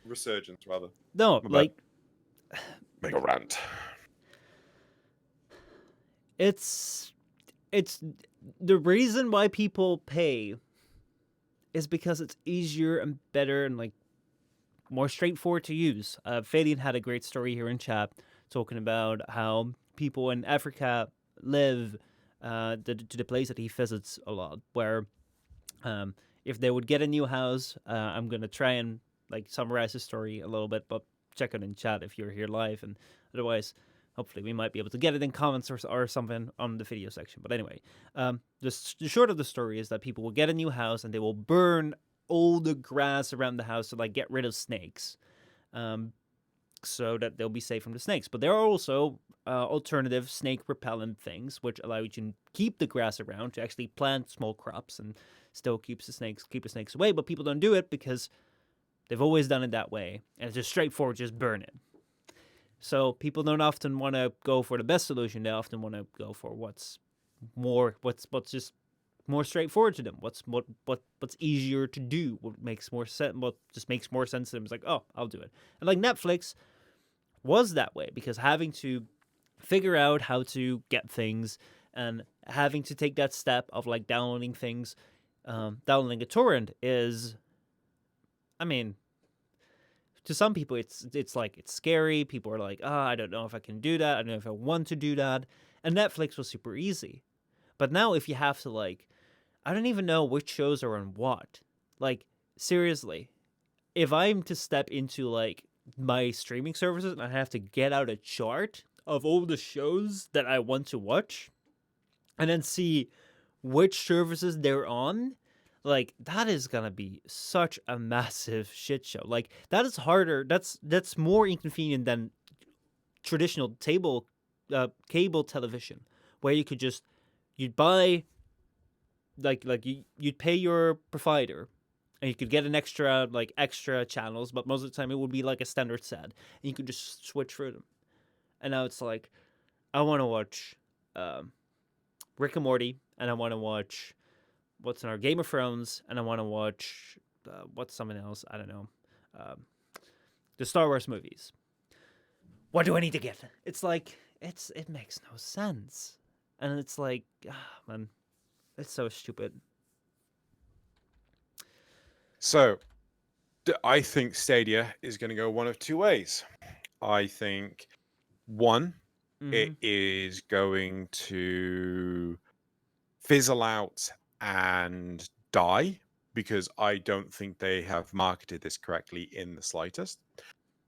Resurgence, rather. No, like Make a rant. it's the reason why people pay is because it's easier and better and like more straightforward to use. Fadian had a great story here in chat talking about how people in Africa live to the place that he visits a lot, where if they would get a new house, I'm gonna try and like summarize the story a little bit, but check it in chat if you're here live, and otherwise hopefully we might be able to get it in comments or something on the video section. But anyway, the short of the story is that people will get a new house and they will burn all the grass around the house to like get rid of snakes, so that they'll be safe from the snakes. But there are also alternative snake repellent things which allow you to keep the grass around, to actually plant small crops and still keep the snakes away. But people don't do it because they've always done it that way, and it's just straightforward, just burn it. So people don't often want to go for the best solution. They often want to go for what's just more straightforward to them. What's easier to do? What makes more sense? What just makes more sense to them? It's like, oh, I'll do it. And like Netflix was that way, because having to figure out how to get things and having to take that step of like downloading things downloading a torrent is, I mean, to some people it's like it's scary. People are like, I don't know if I can do that. I don't know if I want to do that. And Netflix was super easy. But now if you have to like, I don't even know which shows are on what. Like, seriously, if I'm to step into like my streaming services and I have to get out a chart of all the shows that I want to watch and then see which services they're on, like that is gonna be such a massive shit show. Like that is harder. That's more inconvenient than traditional cable television, where you could just you'd buy you'd pay your provider and you could get an extra channels, but most of the time it would be like a standard set and you could just switch through them. And now it's like I want to watch Rick and Morty, and I want to watch what's in our Game of Thrones, and I want to watch what's something else, I don't know, um, the Star Wars movies. What do I need to get? It's like it makes no sense, and it's like man, it's so stupid. So I think Stadia is going to go one of two ways. I think one, it is going to fizzle out and die because I don't think they have marketed this correctly in the slightest.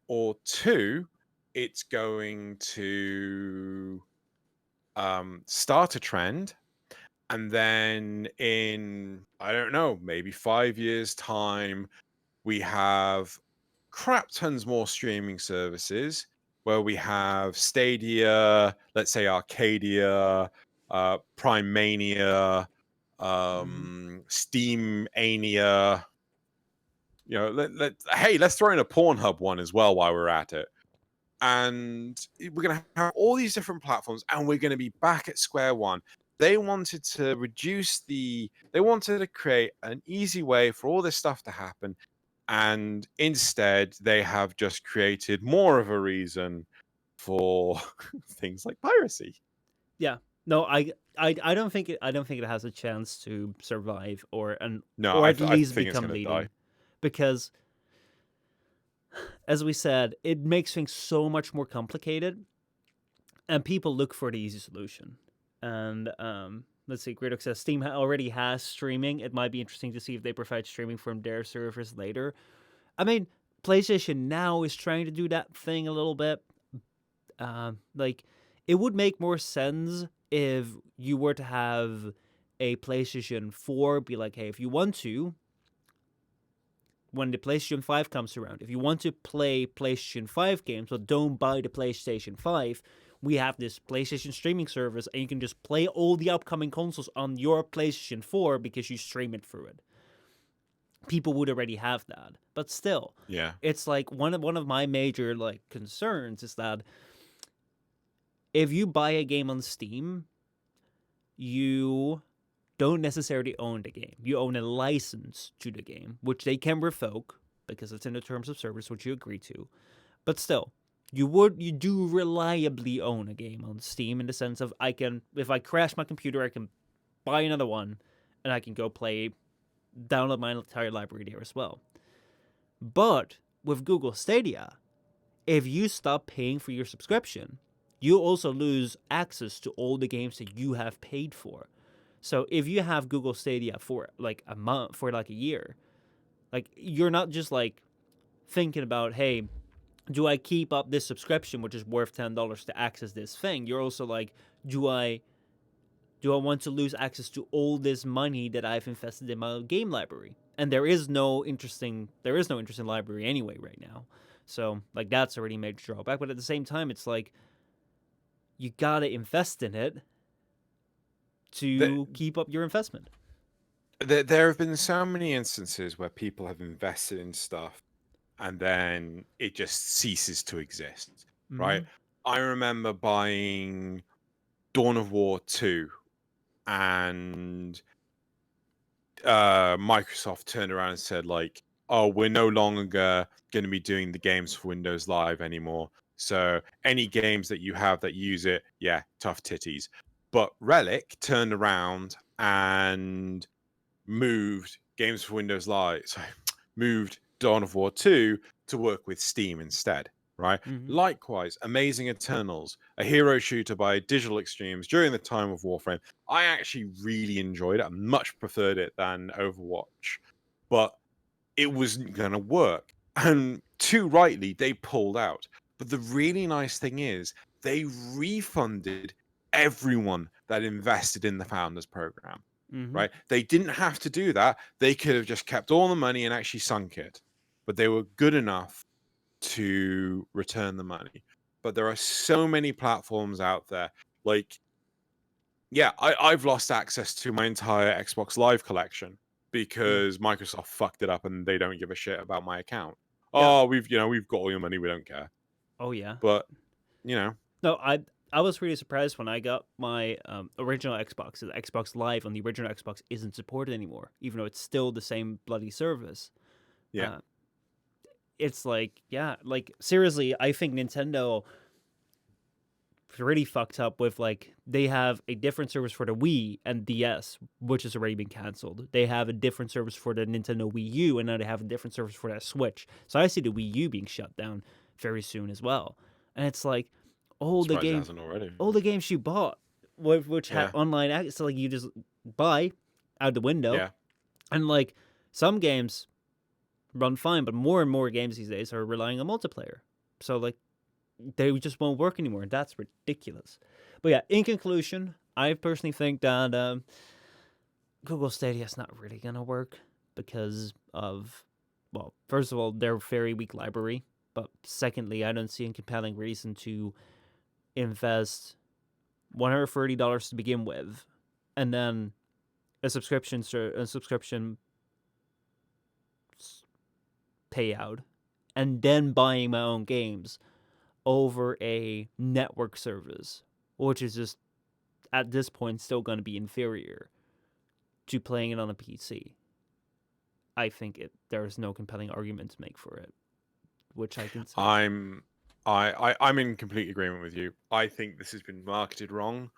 Or two, it's going to start a trend, and then in, I don't know, maybe 5 years' time, we have crap tons more streaming services where we have Stadia, let's say Arcadia, Prime Mania, Steam Ania. You know, hey, let's throw in a Pornhub one as well while we're at it. And we're going to have all these different platforms, and we're going to be back at square one. They wanted to they wanted to create an easy way for all this stuff to happen. And instead, they have just created more of a reason for things like piracy. Yeah. No, I don't think it has a chance to survive or No, or I at least think it's become going to leading, die. because as we said, it makes things so much more complicated, and people look for the easy solution. And let's see, Griddock says Steam already has streaming. It might be interesting to see if they provide streaming from their servers later. I mean, PlayStation Now is trying to do that thing a little bit. Like, it would make more sense if you were to have a PlayStation 4 be like, hey, if you want to, when the PlayStation 5 comes around, if you want to play PlayStation 5 games, but don't buy the PlayStation 5, we have this PlayStation streaming service, and you can just play all the upcoming consoles on your PlayStation 4 because you stream it through it. People would already have that, but still, Yeah. it's like one of my major like concerns is that if you buy a game on Steam, you don't necessarily own the game. You own a license to the game, which they can revoke because it's in the terms of service, which you agree to. But still, you do reliably own a game on Steam in the sense of if I crash my computer, I can buy another one and I can go download my entire library there as well. But with Google Stadia, if you stop paying for your subscription, you also lose access to all the games that you have paid for. So if you have Google Stadia for like a month, for like a year, like you're not just like thinking about, hey, do I keep up this subscription which is worth $10 to access this thing? You're also like, do I want to lose access to all this money that I've invested in my game library? And there is no interesting library anyway right now. So like that's already a major drawback. But at the same time, it's like you gotta invest in it to keep up your investment. There have been so many instances where people have invested in stuff and then it just ceases to exist, right? I remember buying Dawn of War 2, and Microsoft turned around and said, like, oh, we're no longer going to be doing the games for Windows Live anymore. So any games that you have that use it, yeah, tough titties. But Relic turned around and moved Games for Windows Live, sorry, moved Dawn of War 2 to work with Steam instead, right? Mm-hmm. Likewise, Amazing Eternals, a hero shooter by Digital Extremes during the time of Warframe. I actually really enjoyed it. I much preferred it than Overwatch, but it wasn't going to work. And too rightly, they pulled out. But the really nice thing is they refunded everyone that invested in the founders program, Mm-hmm. right? They didn't have to do that. They could have just kept all the money and actually sunk it. But they were good enough to return the money. But there are so many platforms out there. Like, yeah, I've lost access to my entire Xbox Live collection Yeah. because Microsoft fucked it up and they don't give a shit about my account. Yeah. Oh, we've got all your money, we don't care. Oh yeah. But you know, No, I was really surprised when I got my original Xbox. The Xbox Live on the original Xbox isn't supported anymore, even though it's still the same bloody service. yeah, Uh, it's like, yeah, like seriously, I think Nintendo really fucked up with like they have a different service for the Wii and DS, which has already been canceled. They have a different service for the Nintendo Wii U, and now they have a different service for that Switch. So I see the Wii U being shut down very soon as well. And it's like all the surprised it game, hasn't already. all the games you bought, which had Yeah, online access, like you just buy out the window, yeah. and like some games run fine, but more and more games these days are relying on multiplayer. So like they just won't work anymore. That's ridiculous. But yeah, in conclusion, I personally think that Google Stadia is not really gonna work because of, well, first of all, their very weak library. But secondly, I don't see a compelling reason to invest $130 to begin with, and then a subscription payout, and then buying my own games over a network service, which is just at this point still going to be inferior to playing it on a PC. I think there's no compelling argument to make for it, which I can say. I'm in complete agreement with you. I think this has been marketed wrong.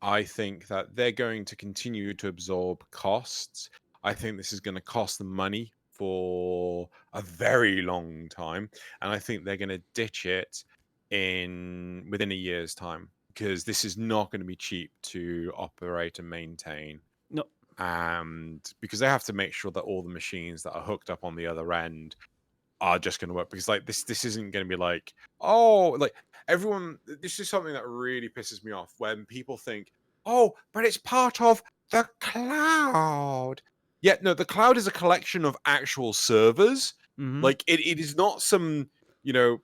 I think that they're going to continue to absorb costs. I think this is going to cost them money for a very long time, and I think they're going to ditch it within a year's time because this is not going to be cheap to operate and maintain. No. And because they have to make sure that all the machines that are hooked up on the other end are just going to work, because like this isn't going to be like, oh, like everyone, this is something that really pisses me off when people think, oh, but it's part of the cloud. Yeah, no, the cloud is a collection of actual servers. Mm-hmm. Like it is not some, it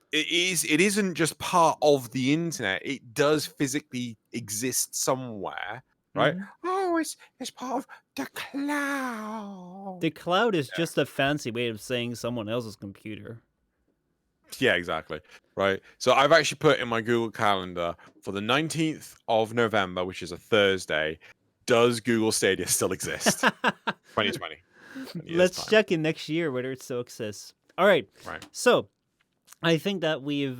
isn't just part of the internet. It does physically exist somewhere, right? Mm-hmm. Oh, it's part of the cloud. The cloud is just a fancy way of saying someone else's computer. Yeah, exactly. Right. So I've actually put in my Google Calendar for the 19th of November, which is a Thursday. Does Google Stadia still exist? 2020. 20 years Let's time. check in next year whether it still exists. All right. Right. So I think that we've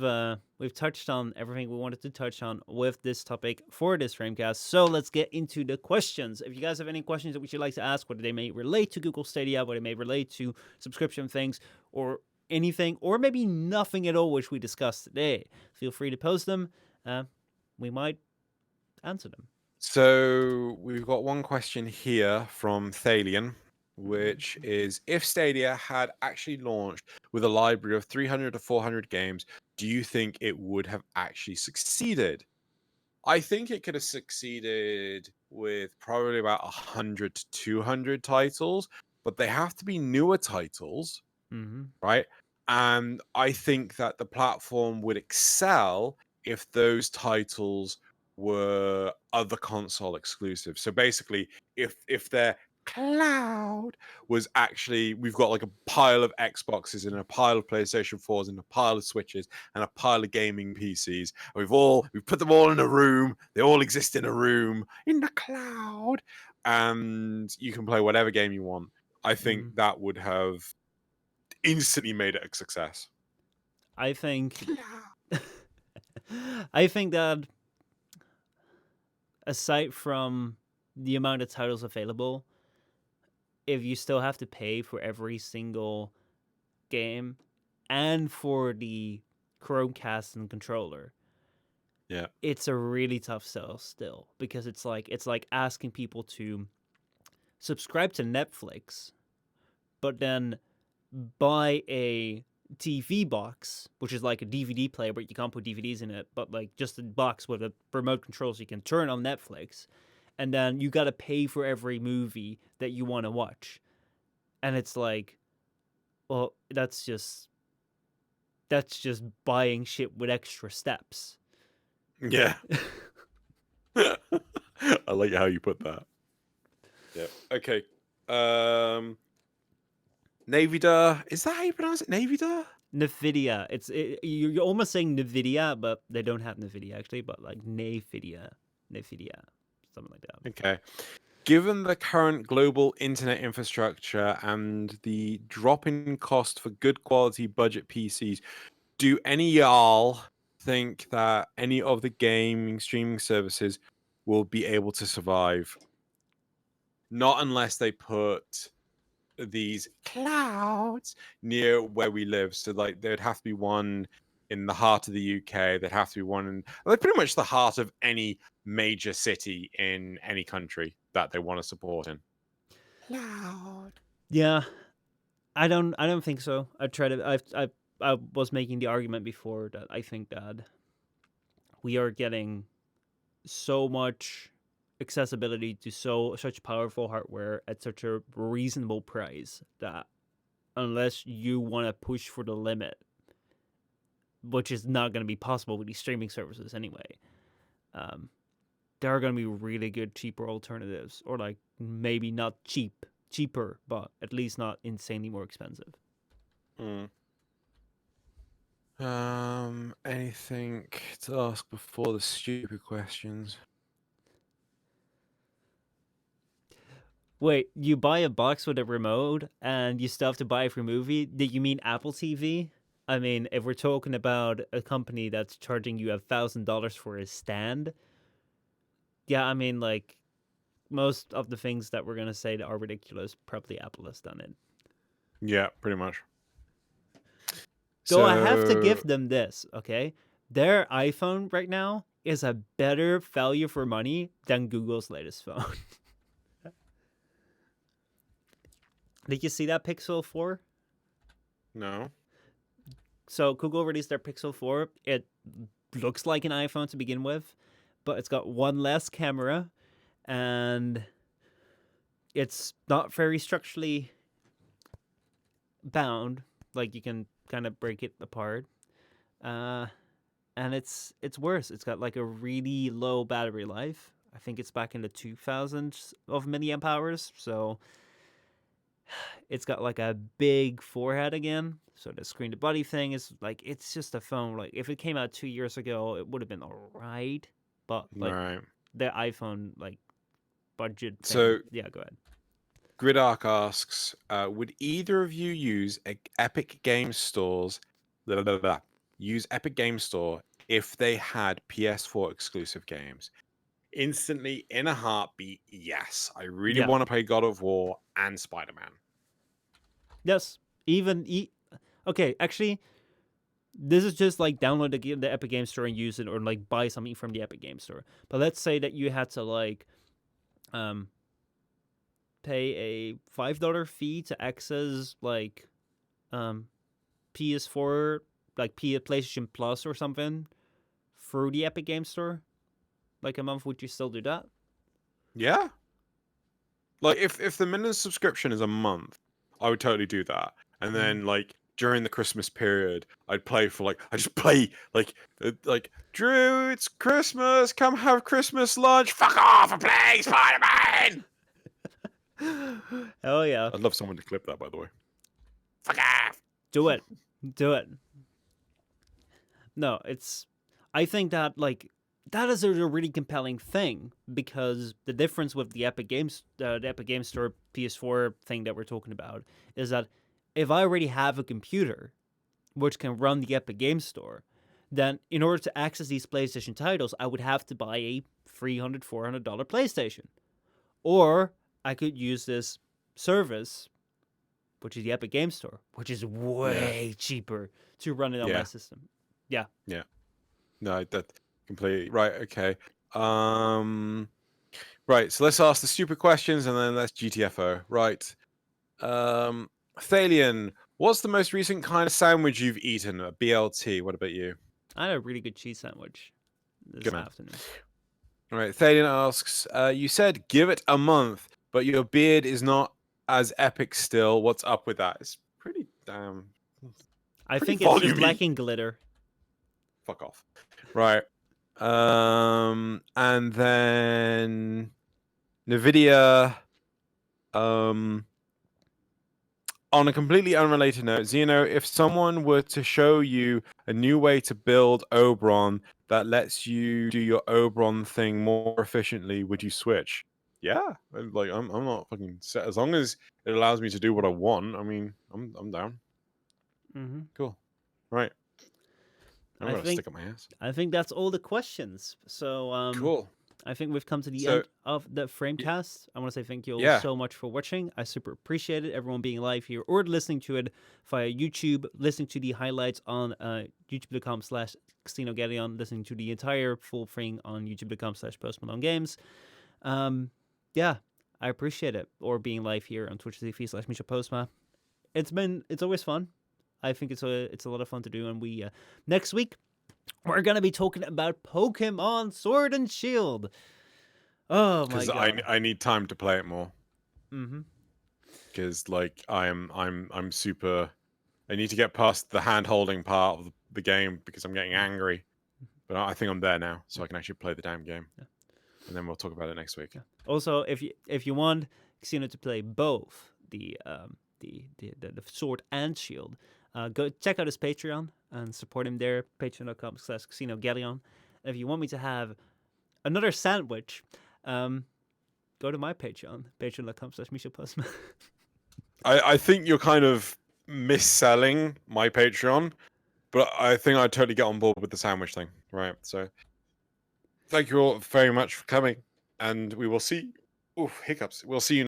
touched on everything we wanted to touch on with this topic for this Framecast. So let's get into the questions. If you guys have any questions that we should like to ask, whether they may relate to Google Stadia, whether they may relate to subscription things, or anything, or maybe nothing at all which we discussed today, feel free to post them. We might answer them. So we've got one question here from Thalian, which is, if Stadia had actually launched with a library of 300 to 400 games, do you think it would have actually succeeded? I think it could have succeeded with probably about 100 to 200 titles, but they have to be newer titles, Mm-hmm. right? And I think that the platform would excel if those titles were other console exclusive. So basically, if their cloud was actually, we've got like a pile of Xboxes and a pile of PlayStation 4s and a pile of Switches and a pile of gaming PCs. And we've put them all in a room. They all exist in a room in the cloud, and you can play whatever game you want. I think that would have instantly made it a success. I think I think that aside from the amount of titles available, if you still have to pay for every single game and for the Chromecast and controller, Yeah. it's a really tough sell still, because it's like asking people to subscribe to Netflix, but then buy a TV box, which is like a DVD player, but you can't put DVDs in it, but like just a box with a remote control so you can turn on Netflix, and then you got to pay for every movie that you want to watch. And it's like, well, that's just buying shit with extra steps. Yeah. I like how you put that. Yeah. Okay. Navida. Is that how you pronounce it? Navida? Nvidia. You're almost saying Nvidia, but they don't have Nvidia actually, but like Nvidia, something like that. Okay. Given the current global internet infrastructure and the drop in cost for good quality budget PCs, do any y'all think that any of the gaming streaming services will be able to survive? Not unless they put these clouds near where we live. So, like, there'd have to be one in the heart of the UK. There'd have to be one in, like, pretty much the heart of any major city in any country that they want to support in. Cloud. Yeah, I don't think so. I was making the argument before that I think that we are getting so much accessibility to such powerful hardware at such a reasonable price that unless you want to push for the limit, which is not going to be possible with these streaming services anyway, there are going to be really good cheaper alternatives, or like maybe not cheaper, but at least not insanely more expensive. Anything to ask before the stupid questions? Wait, you buy a box with a remote and you still have to buy it for a movie? Did you mean Apple TV? I mean, if we're talking about a company that's charging you $1,000 for a stand, yeah, I mean, like, most of the things that we're going to say that are ridiculous, probably Apple has done it. Yeah, pretty much. Though I have to give them this, okay? Their iPhone right now is a better value for money than Google's latest phone. Did you see that Pixel 4? No. So Google released their Pixel 4. It looks like an iPhone to begin with, but it's got one less camera, and it's not very structurally bound. Like, you can kind of break it apart. And it's worse. It's got like a really low battery life. I think it's back in the 2000s of milliamp hours. So it's got like a big forehead again. So the screen to body thing is like, it's just a phone. Like, if it came out 2 years ago, it would have been alright. But like Right. the iPhone like budget thing. So Yeah, go ahead. Gridark asks, would either of you use Epic Game Stores? Use Epic Game Store if they had PS4 exclusive games? Instantly, in a heartbeat, yes. I really Yeah. want to play God of War and Spider-Man. Yes. Okay, actually, this is just like download the Epic Game Store and use it, or like buy something from the Epic Game Store. But let's say that you had to like pay a $5 fee to access like PS4, like PlayStation Plus or something through the Epic Game Store, like a month. Would you still do that? Yeah. Like, if the minimum subscription is a month, I would totally do that. And then, like, during the Christmas period, I'd play for like, I just play like Drew, it's Christmas, come have Christmas lunch. Fuck off, I'm playing Spider-Man. Hell yeah. I'd love someone to clip that, by the way. Fuck off. Do it. No, I think that like that is a really compelling thing, because the difference with the Epic Games Store PS4 thing that we're talking about is that if I already have a computer which can run the Epic Games Store, then in order to access these PlayStation titles, I would have to buy a $300-$400 PlayStation. Or I could use this service, which is the Epic Game Store, which is way cheaper to run it on my Yeah. system. Yeah. Yeah. No, that completely right. Okay. Right. So let's ask the stupid questions and then let's GTFO. Right. Thalian, what's the most recent kind of sandwich you've eaten? A BLT. What about you? I had a really good cheese sandwich this Good man. afternoon. All right. Thalian asks, you said give it a month, but your beard is not as epic still. What's up with that? It's pretty damn. I Pretty think it's just volumey. lacking glitter. Fuck off. Right. And then NVIDIA. On a completely unrelated note, Xeno, if someone were to show you a new way to build Oberon that lets you do your Oberon thing more efficiently, would you switch? Yeah, like I'm not fucking set. As long as it allows me to do what I want. I mean, I'm down. Mm-hmm. Cool. Right. I'm I gonna think stick up my ass. I think that's all the questions. So Cool. I think we've come to the So end of the FrameCast. I want to say thank you all yeah, so much for watching. I super appreciate it. Everyone being live here or listening to it via YouTube, listening to the highlights on youtube.com/CasinoGalleon, listening to the entire full thing on youtube.com/PostmaLoneGames. Yeah, I appreciate it. Or being live here on twitch.tv/MishaPostma. It's always fun. I think it's a lot of fun to do. And we next week we're gonna be talking about Pokemon Sword and Shield. Oh my because god. I need time to play it more. Mm-hmm. Because like I'm super. I need to get past the hand holding part of the game because I'm getting angry. But I think I'm there now, so I can actually play the damn game. Yeah. And then we'll talk about it next week. Yeah. Also, if you want Xeno to play both the sword and shield, go check out his Patreon and support him there. Patreon.com/CasinoGalleon. If you want me to have another sandwich, go to my Patreon. Patreon.com/MishaPostma. I think you're kind of misselling my Patreon, but I think I'd totally get on board with the sandwich thing. Right. So thank you all very much for coming, and we will see. Oof, hiccups. We'll see you